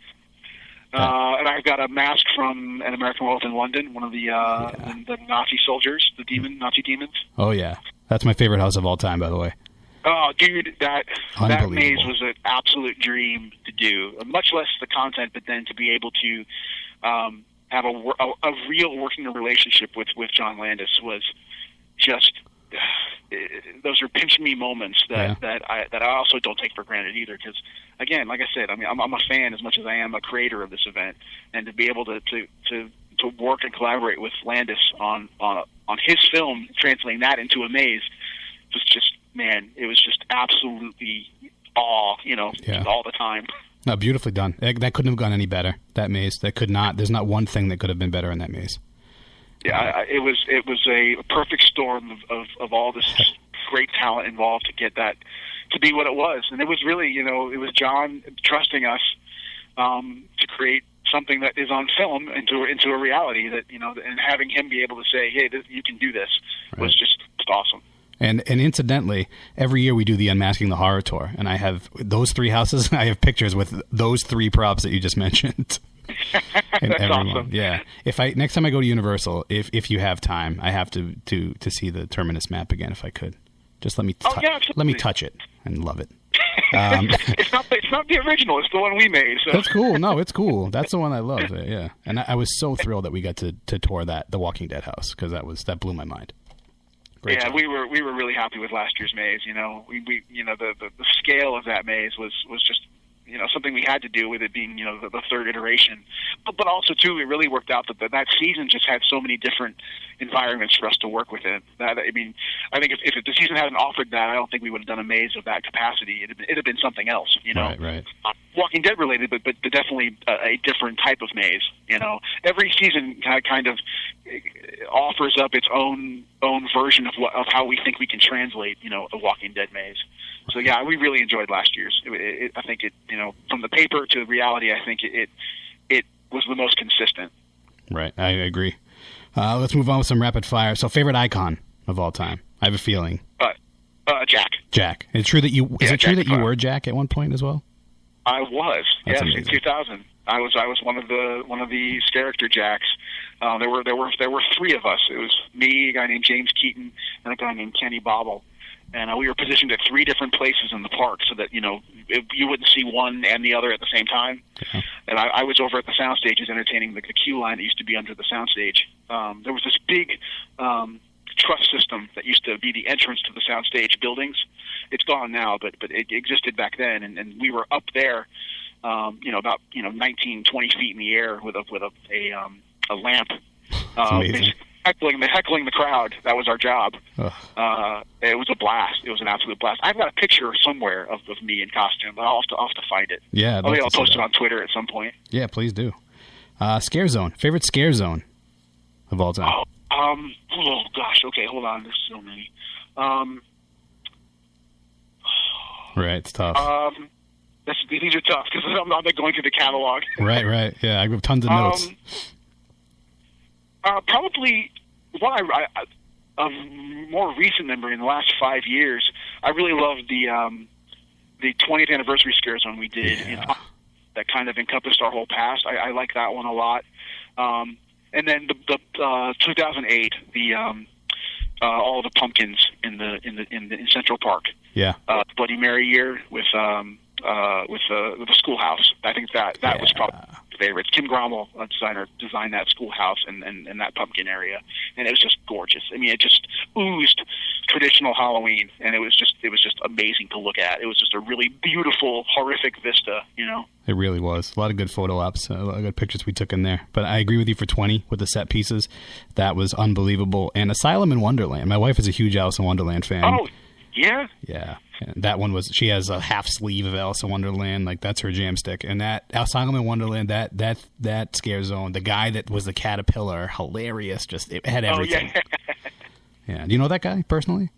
And I've got a mask from An American Werewolf in London, one of the Nazi soldiers, the Nazi demons. Oh, yeah. That's my favorite house of all time, by the way. Oh, dude, that maze was an absolute dream to do. Much less the content, but then to be able to have a real working relationship with John Landis was just those are pinch me moments that I also don't take for granted either, because again, like I said, I mean I'm a fan as much as I am a creator of this event, and to be able to work and collaborate with Landis on his film, translating that into a maze was just, man, it was just absolutely awe, all the time. No, beautifully done. That couldn't have gone any better. That maze, there's not one thing that could have been better in that maze. Yeah, it was a perfect storm of all this great talent involved to get that to be what it was, and it was really, it was John trusting us to create something that is on film into a reality that, and having him be able to say, hey, you can do this, was just awesome. And incidentally, every year we do the Unmasking the Horror Tour, and I have those 3 houses. I have pictures with those 3 props that you just mentioned. That's awesome. Yeah. Next time I go to Universal, if you have time, I have to see the Terminus map again if I could. Just let me touch it and love it. It's not the original. It's the one we made. So. That's cool. No, it's cool. That's the one I love. Yeah. And I was so thrilled that we got to tour the Walking Dead house, because that blew my mind. Great job. We were really happy with last year's maze. We the scale of that maze was just something we had to do with it being the 3rd iteration, but also too it really worked out that season just had so many different environments for us to work within. I think if the season hadn't offered that, I don't think we would have done a maze of that capacity. It'd have been something else, Right. Walking Dead related, but definitely a different type of maze. Every season kind of offers up its own version of how we think we can translate, a Walking Dead maze. So yeah, we really enjoyed last year's. I think it, from the paper to reality, I think it was the most consistent. Right, I agree. Let's move on with some rapid fire. So, favorite icon of all time? I have a feeling. Jack. Jack. Is it true that you were Jack at one point as well? I was. That's yes, amazing. in 2000. I was one of these character Jacks. There were three of us. It was me, a guy named James Keaton, and a guy named Kenny Bobble. And we were positioned at three different places in the park so that, you wouldn't see one and the other at the same time. Yeah. And I was over at the sound stages entertaining the queue line that used to be under the sound stage. There was this big truss system that used to be the entrance to the sound stage buildings. It's gone now, but it existed back then. And we were up there, about 19, 20 feet in the air with a lamp. Heckling the crowd. That was our job. It was a blast. It was an absolute blast. I've got a picture somewhere of me in costume, but I'll have to find it. Yeah, I'll post it on Twitter at some point. Yeah, please do. Scare zone. Favorite scare zone of all time? Oh gosh. Okay, hold on. There's so many. Right, it's tough. These are tough because I'm not going through the catalog. Right. Yeah, I have tons of notes. Probably one of more recent memory in the last 5 years. I really loved the 20th anniversary scare zone we did. Yeah. That kind of encompassed our whole past. I like that one a lot. And then the 2008, all the pumpkins in Central Park. Yeah. Bloody Mary year with the schoolhouse. I think that was probably my favorite. Kim Grommel, a designer, designed that schoolhouse and that pumpkin area, and it was just gorgeous. I mean, it just oozed traditional Halloween, and it was just amazing to look at. It was just a really beautiful, horrific vista, It really was. A lot of good photo ops, a lot of good pictures we took in there. But I agree with you for 20 with the set pieces. That was unbelievable. And Asylum in Wonderland. My wife is a huge Alice in Wonderland fan. Oh, yeah? Yeah. And that one she has a half sleeve of Alice in Wonderland. Like, that's her jam stick. And that Asylum in Wonderland, that scare zone, the guy that was the caterpillar, hilarious. Just, it had everything. Oh, yeah. Yeah. Do you know that guy personally?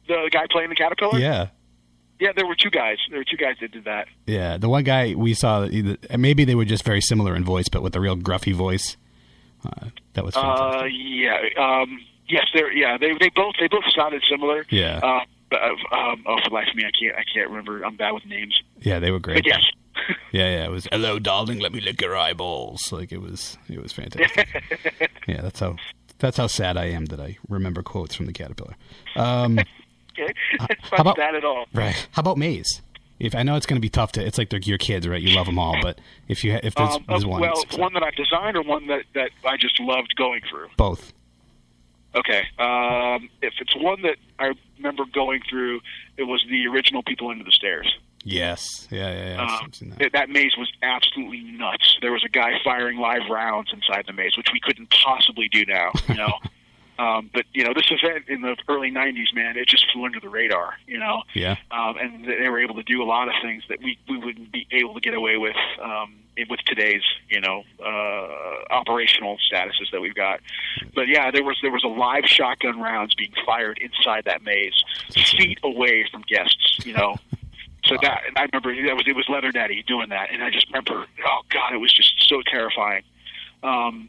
The guy playing the caterpillar? Yeah. Yeah, there were two guys. There were two guys that did that. Yeah, the one guy we saw, maybe they were just very similar in voice, but with a real gruffy voice. That was fantastic. Yes, they both sounded similar. Yeah. For the life of me, I can't remember. I'm bad with names. Yeah, they were great. But yes. Yeah. It was, hello, darling, let me lick your eyeballs. Like, it was fantastic. Yeah, that's how sad I am that I remember quotes from the caterpillar. It's not bad at all. Right. How about Maze? I know it's going to be tough it's like they're your kids, right? You love them all, but if there's one. Well, one that I've designed or one that I just loved going through? Both. Okay. If it's one that I remember going through, it was the original People Under the Stairs. Yes. Yeah. I've seen that maze was absolutely nuts. There was a guy firing live rounds inside the maze, which we couldn't possibly do now, But, this event in the early 90s, man, it just flew under the radar, Yeah. And they were able to do a lot of things that we wouldn't be able to get away with today's, operational statuses that we've got. But, yeah, there was a live shotgun rounds being fired inside that maze, feet away from guests, So that, and I remember it was Leather Daddy doing that, and I just remember, oh, God, it was just so terrifying. And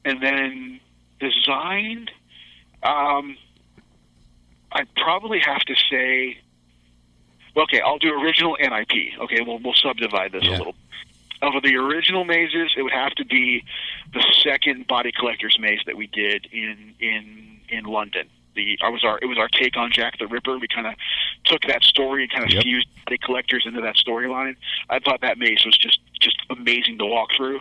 then designed, I'd probably have to say, okay, I'll do original and IP. Okay, we'll subdivide this a little. Of the original mazes, it would have to be the second Body Collectors maze that we did in London. It was our take on Jack the Ripper. We kind of took that story and kind of fused Body Collectors into that storyline. I thought that maze was just amazing to walk through.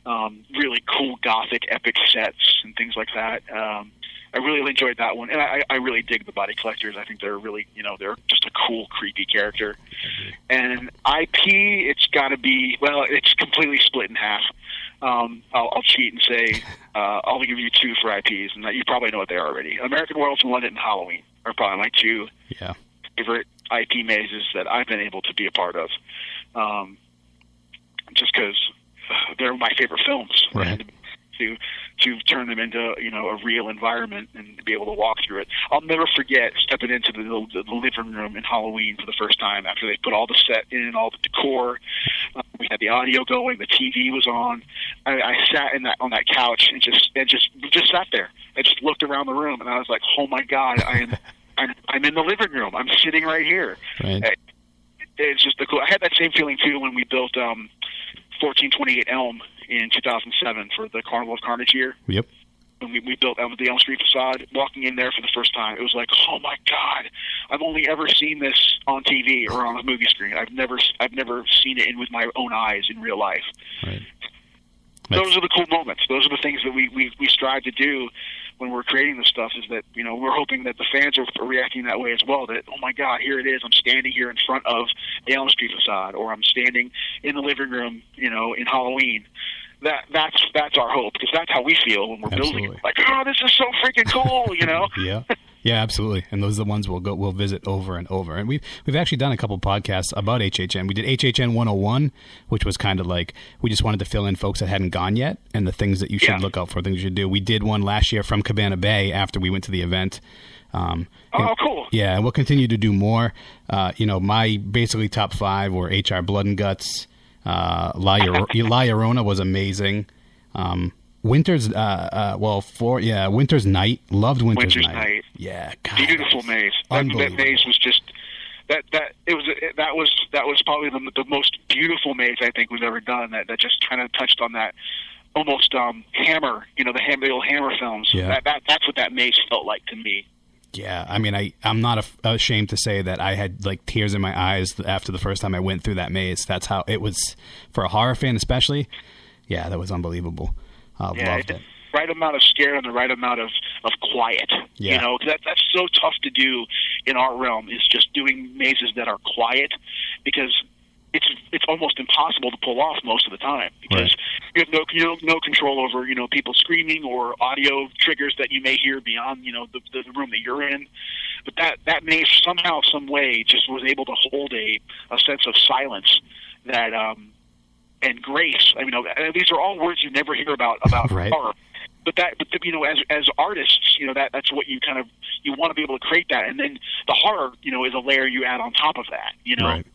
Really cool gothic epic sets and things like that. I really enjoyed that one, and I really dig the Body Collectors. I think they're really, they're just a cool, creepy character. And IP, it's got to be, it's completely split in half. I'll cheat and say I'll give you two for IPs, and you probably know what they are already. American Werewolf in London and Halloween are probably my two favorite IP mazes that I've been able to be a part of. Just because they're my favorite films. Right. To to turn them into, a real environment and to be able to walk through it. I'll never forget stepping into the living room in Halloween for the first time after they put all the set in, all the decor. We had the audio going, the TV was on. I sat on that couch and just sat there. I just looked around the room and I was like, oh my God, I'm in the living room. I'm sitting right here. Right. It's just cool. I had that same feeling too when we built 1428 Elm in 2007 for the Carnival of Carnage year. Yep. When we built the Elm Street facade, walking in there for the first time, it was like, oh my God, I've only ever seen this on TV or on a movie screen. I've never seen it with my own eyes in real life. Right. Those are the cool moments. Those are the things that we strive to do when we're creating this stuff, is that, we're hoping that the fans are reacting that way as well, that, oh my God, here it is. I'm standing here in front of the Elm Street facade, or I'm standing in the living room, in Halloween. That's our hope, because that's how we feel when we're building it. Like, oh, this is so freaking cool, Yeah, absolutely. And those are the ones we'll visit over and over. And we've actually done a couple podcasts about HHN. We did HHN 101, which was kind of like, we just wanted to fill in folks that hadn't gone yet and the things that you should look out for, things you should do. We did one last year from Cabana Bay after we went to the event. Cool. Yeah, and we'll continue to do more. My basically top 5 were HR Blood and Guts. La Llorona was amazing. Winter's Winter's Night. Loved Winter's Night. Yeah, God, beautiful maze. That maze was just that was probably the most beautiful maze I think we've ever done. That just kind of touched on that almost Hammer, the old Hammer films. Yeah. That's what that maze felt like to me. Yeah, I mean, I'm not ashamed to say that I had like tears in my eyes after the first time I went through that maze. That's how it was for a horror fan, especially. Yeah, that was unbelievable. Loved it. Right amount of scare and the right amount of quiet. Yeah. That's so tough to do in our realm, is just doing mazes that are quiet, because it's almost impossible to pull off most of the time, because you have no control over people screaming or audio triggers that you may hear beyond the room that you're in. But that maze somehow, some way, just was able to hold a sense of silence that and grace. I mean, these are all words you never hear about right. horror. But as artists, that's what you want to be able to create that, and then the horror, is a layer you add on top of that. Right.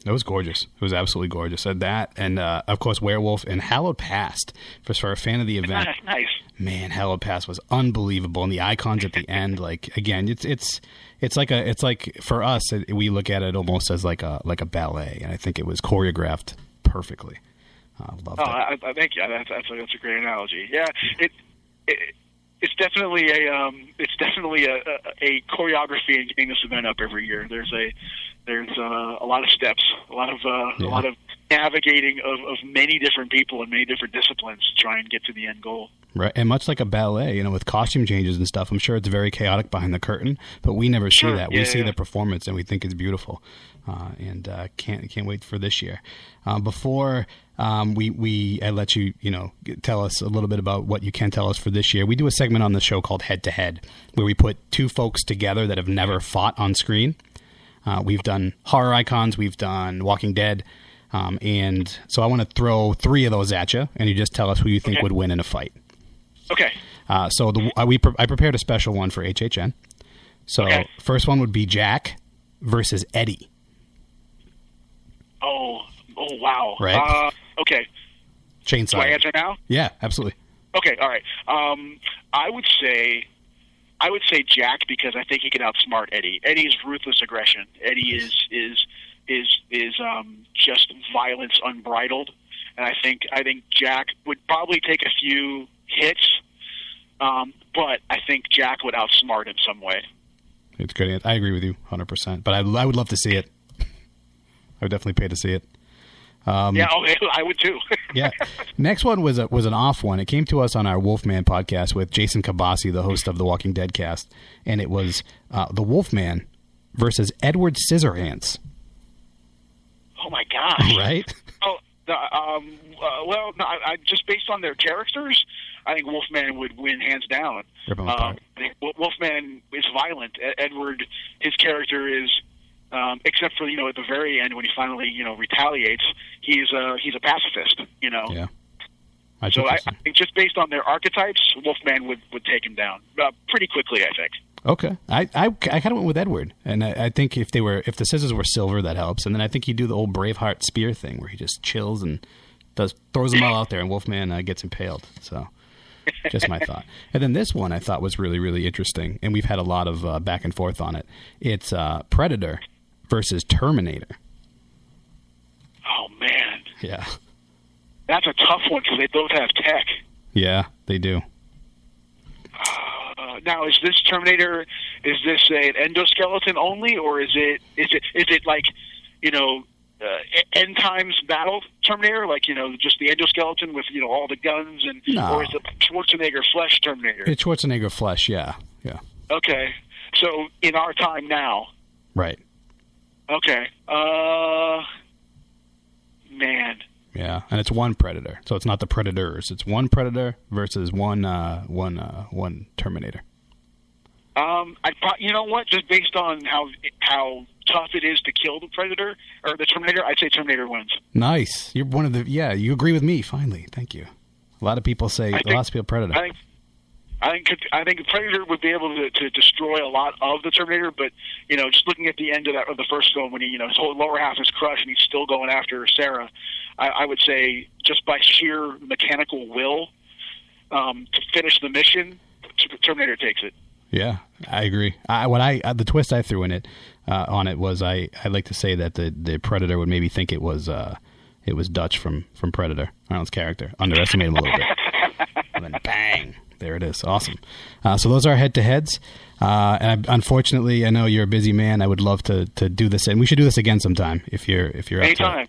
It was gorgeous. It was absolutely gorgeous. And of course, Werewolf and Hallowed Past. For a fan of the event, nice. Man, Hallowed Past was unbelievable, and the icons at the end, like again, it's like for us, we look at it almost as like a ballet, and I think it was choreographed perfectly. Loved it. Thank you. That's a great analogy. Yeah, it's definitely a choreography in getting this event up every year. There's a lot of steps, a lot of navigating of many different people and many different disciplines to try and get to the end goal. Right, and much like a ballet, with costume changes and stuff, I'm sure it's very chaotic behind the curtain, but we never see that. We see the performance, and we think it's beautiful, and can't wait for this year. Before I let you tell us a little bit about what you can tell us for this year, we do a segment on the show called Head to Head, where we put two folks together that have never fought on screen. We've done horror icons, we've done Walking Dead, and so I want to throw 3 of those at you, and you just tell us who you think would win in a fight. Okay. So I prepared a special one for HHN. So first one would be Jack versus Eddie. Oh wow. Right. Okay. Chainsaw. Do I answer now? Yeah, absolutely. Okay, all right. I would say Jack, because I think he could outsmart Eddie. Eddie's ruthless aggression. Eddie is just violence unbridled, and I think Jack would probably take a few hits, but I think Jack would outsmart him some way. It's good. I agree with you 100%. But I would love to see it. I would definitely pay to see it. I would too. Yeah. Next one was an off one. It came to us on our Wolfman podcast with Jason Kabasi, the host of the Walking Dead cast, and it was the Wolfman versus Edward Scissorhands. Oh my gosh! Right? Oh, I just based on their characters, I think Wolfman would win hands down. I think Wolfman is violent. Edward, his character is. Except for at the very end when he finally retaliates, he's a pacifist. Yeah, So I think just based on their archetypes, Wolfman would take him down pretty quickly, I think. Okay. I kind of went with Edward. And I think if the scissors were silver, that helps. And then I think you do the old Braveheart spear thing where he just chills and throws them all out there, and Wolfman gets impaled. So just my thought. And then this one I thought was really, really interesting, and we've had a lot of back and forth on it. It's Predator versus Terminator. Oh, man. Yeah. That's a tough one because they both have tech. Yeah, they do. Now, is this Terminator? Is this an endoskeleton only, or is it like, end times battle Terminator, like just the endoskeleton with all the guns and, no. Or is it Schwarzenegger flesh Terminator? It's Schwarzenegger flesh, yeah. Okay, so in our time now, right? Okay, man. Yeah, and it's one Predator, so it's not the Predators. It's one Predator versus one Terminator. You know what? Just based on how tough it is to kill the Predator or the Terminator, I'd say Terminator wins. Nice. You're one of the. Yeah, you agree with me. Finally, thank you. A lot of people say Predator. I think Predator would be able to destroy a lot of the Terminator, but just looking at the end of the first film when his whole lower half is crushed and he's still going after Sarah, I would say just by sheer mechanical will to finish the mission, Terminator takes it. Yeah, I agree. The twist I threw in it on it was I like to say that the Predator would maybe think it was Dutch from Predator, Arnold's character, underestimate him a little bit, and then bang. There it is. Awesome. So those are head-to-heads. And unfortunately, I know you're a busy man. I would love to do this, and we should do this again sometime if you're up Anytime.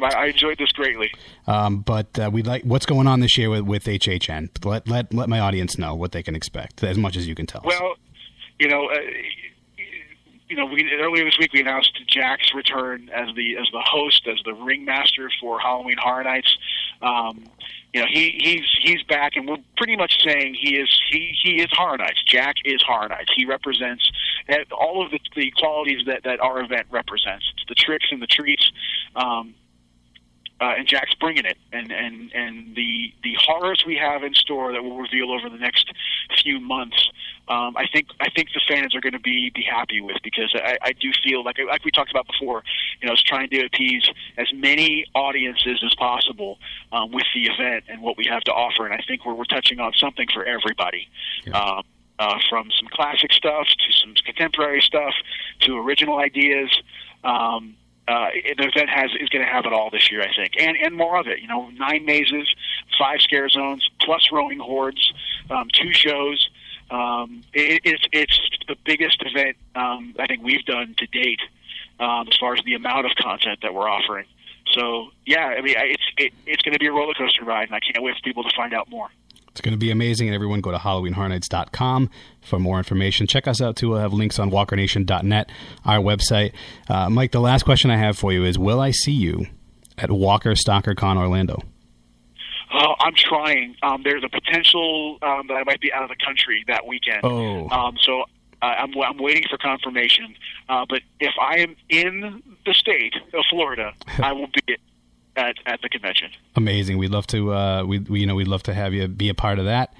I enjoyed this greatly. But we'd like what's going on this year with HHN. Let my audience know what they can expect as much as you can tell us. Well, earlier this week we announced Jack's return as the host, as the ringmaster for Halloween Horror Nights. He's back, and we're pretty much saying he is Horror Nights. Jack is Horror Nights. He represents all of the qualities that our event represents. It's the tricks and the treats, and Jack's bringing it. And the horrors we have in store that we'll reveal over the next few months, I think the fans are going to be happy with, because I do feel like we talked about before, it's trying to appease as many audiences as possible with the event and what we have to offer, and I think we're touching on something for everybody. Yeah. From some classic stuff to some contemporary stuff to original ideas. The event is going to have it all this year, I think, and more of it. 9 mazes, 5 scare zones, plus roaming hordes, 2 shows. It's the biggest event I think we've done to date as far as the amount of content that we're offering. So yeah, it's going to be a roller coaster ride, and I can't wait for people to find out more. It's going to be amazing, and everyone go to HalloweenHorrorNights.com for more information. Check us out, too. We'll have links on WalkerNation.net, our website. Mike, the last question I have for you is, will I see you at Walker Stalker Con Orlando? Oh, I'm trying. There's a potential that I might be out of the country that weekend. Oh. So I'm waiting for confirmation. But if I am in the state of Florida, I will be at the convention. Amazing. We'd love to. We'd love to have you be a part of that.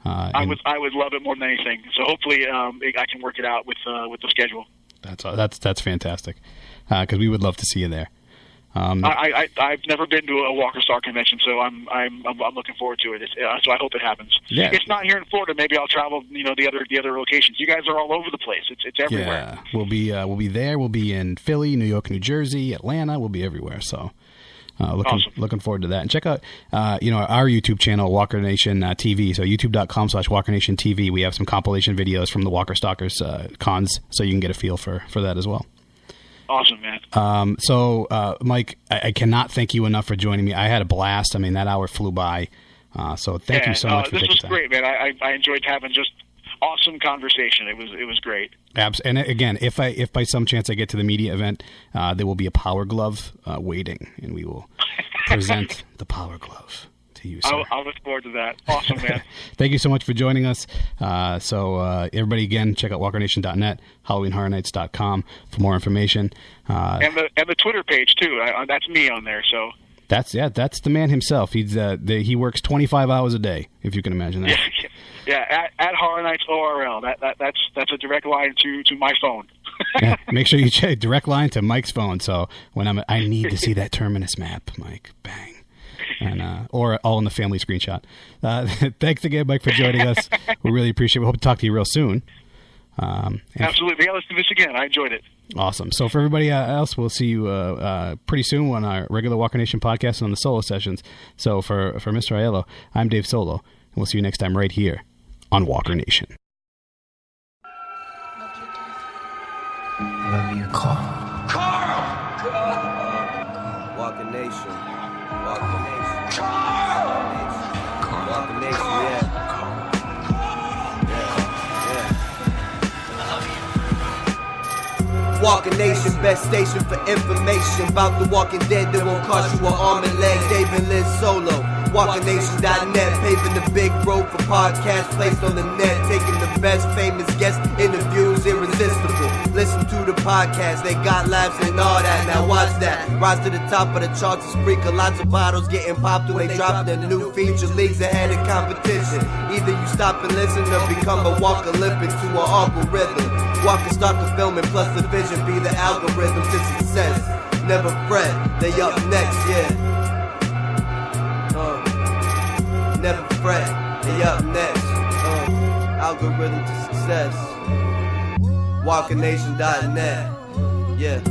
I would love it more than anything. So hopefully, I can work it out with the schedule. That's fantastic. Because we would love to see you there. I've never been to a Walker Star convention, so I'm looking forward to it. So I hope it happens. Yeah. It's not here in Florida. Maybe I'll travel. The other locations. You guys are all over the place. It's everywhere. Yeah, we'll be there. We'll be in Philly, New York, New Jersey, Atlanta. We'll be everywhere. So. Awesome. Looking forward to that. And check out, our YouTube channel, Walker Nation TV. So youtube.com/Walker Nation TV. We have some compilation videos from the Walker Stalkers cons, so you can get a feel for that as well. Awesome, man. So, Mike, I cannot thank you enough for joining me. I had a blast. I mean, that hour flew by. So thank you so much for taking time. This was great, man. I enjoyed having just awesome conversation. It was great. And again, if by some chance I get to the media event, there will be a Power Glove waiting, and we will present the Power Glove to you, sir. I'll look forward to that. Awesome, man. Thank you so much for joining us. So everybody, again, check out WalkerNation.net, HalloweenHorrorNights.com for more information. And the Twitter page too. That's me on there. So. That's the man himself. He works 25 hours a day, if you can imagine that. Yeah. At Horror Nights ORL. That's a direct line to my phone. Yeah, make sure you check direct line to Mike's phone. So when I need to see that Terminus map, Mike, bang, and or all in the family screenshot. Thanks again, Mike, for joining us. We really appreciate it. We hope to talk to you real soon. Absolutely. Yeah, let's do this again. I enjoyed it. Awesome. So for everybody else, we'll see you pretty soon on our regular Walker Nation podcast and on the solo sessions. So for Mr. Aiello, I'm Dave Solo, and we'll see you next time right here on Walker Nation. Love you, Carl. Walker Nation. Walker Nation. Walker Nation, yeah. Walker Nation, best station for information about the Walking Dead that won't cost you an arm and leg. David Lynn Solo, WalkerNation.net, paving the big road for podcasts placed on the net, taking the best famous guests, interviews, irresistible. Listen to the podcast, they got laughs and all that. Now watch that, rise to the top of the charts and sprinkle lots of bottles getting popped when they drop their new feature, leagues ahead of competition. Either you stop and listen or become a Walker Olympic to an algorithm. Walker start the filming plus the vision be the algorithm to success. Never fret, they up next, yeah. Never fret, they up next. Algorithm to success. WalkerNation.net, yeah.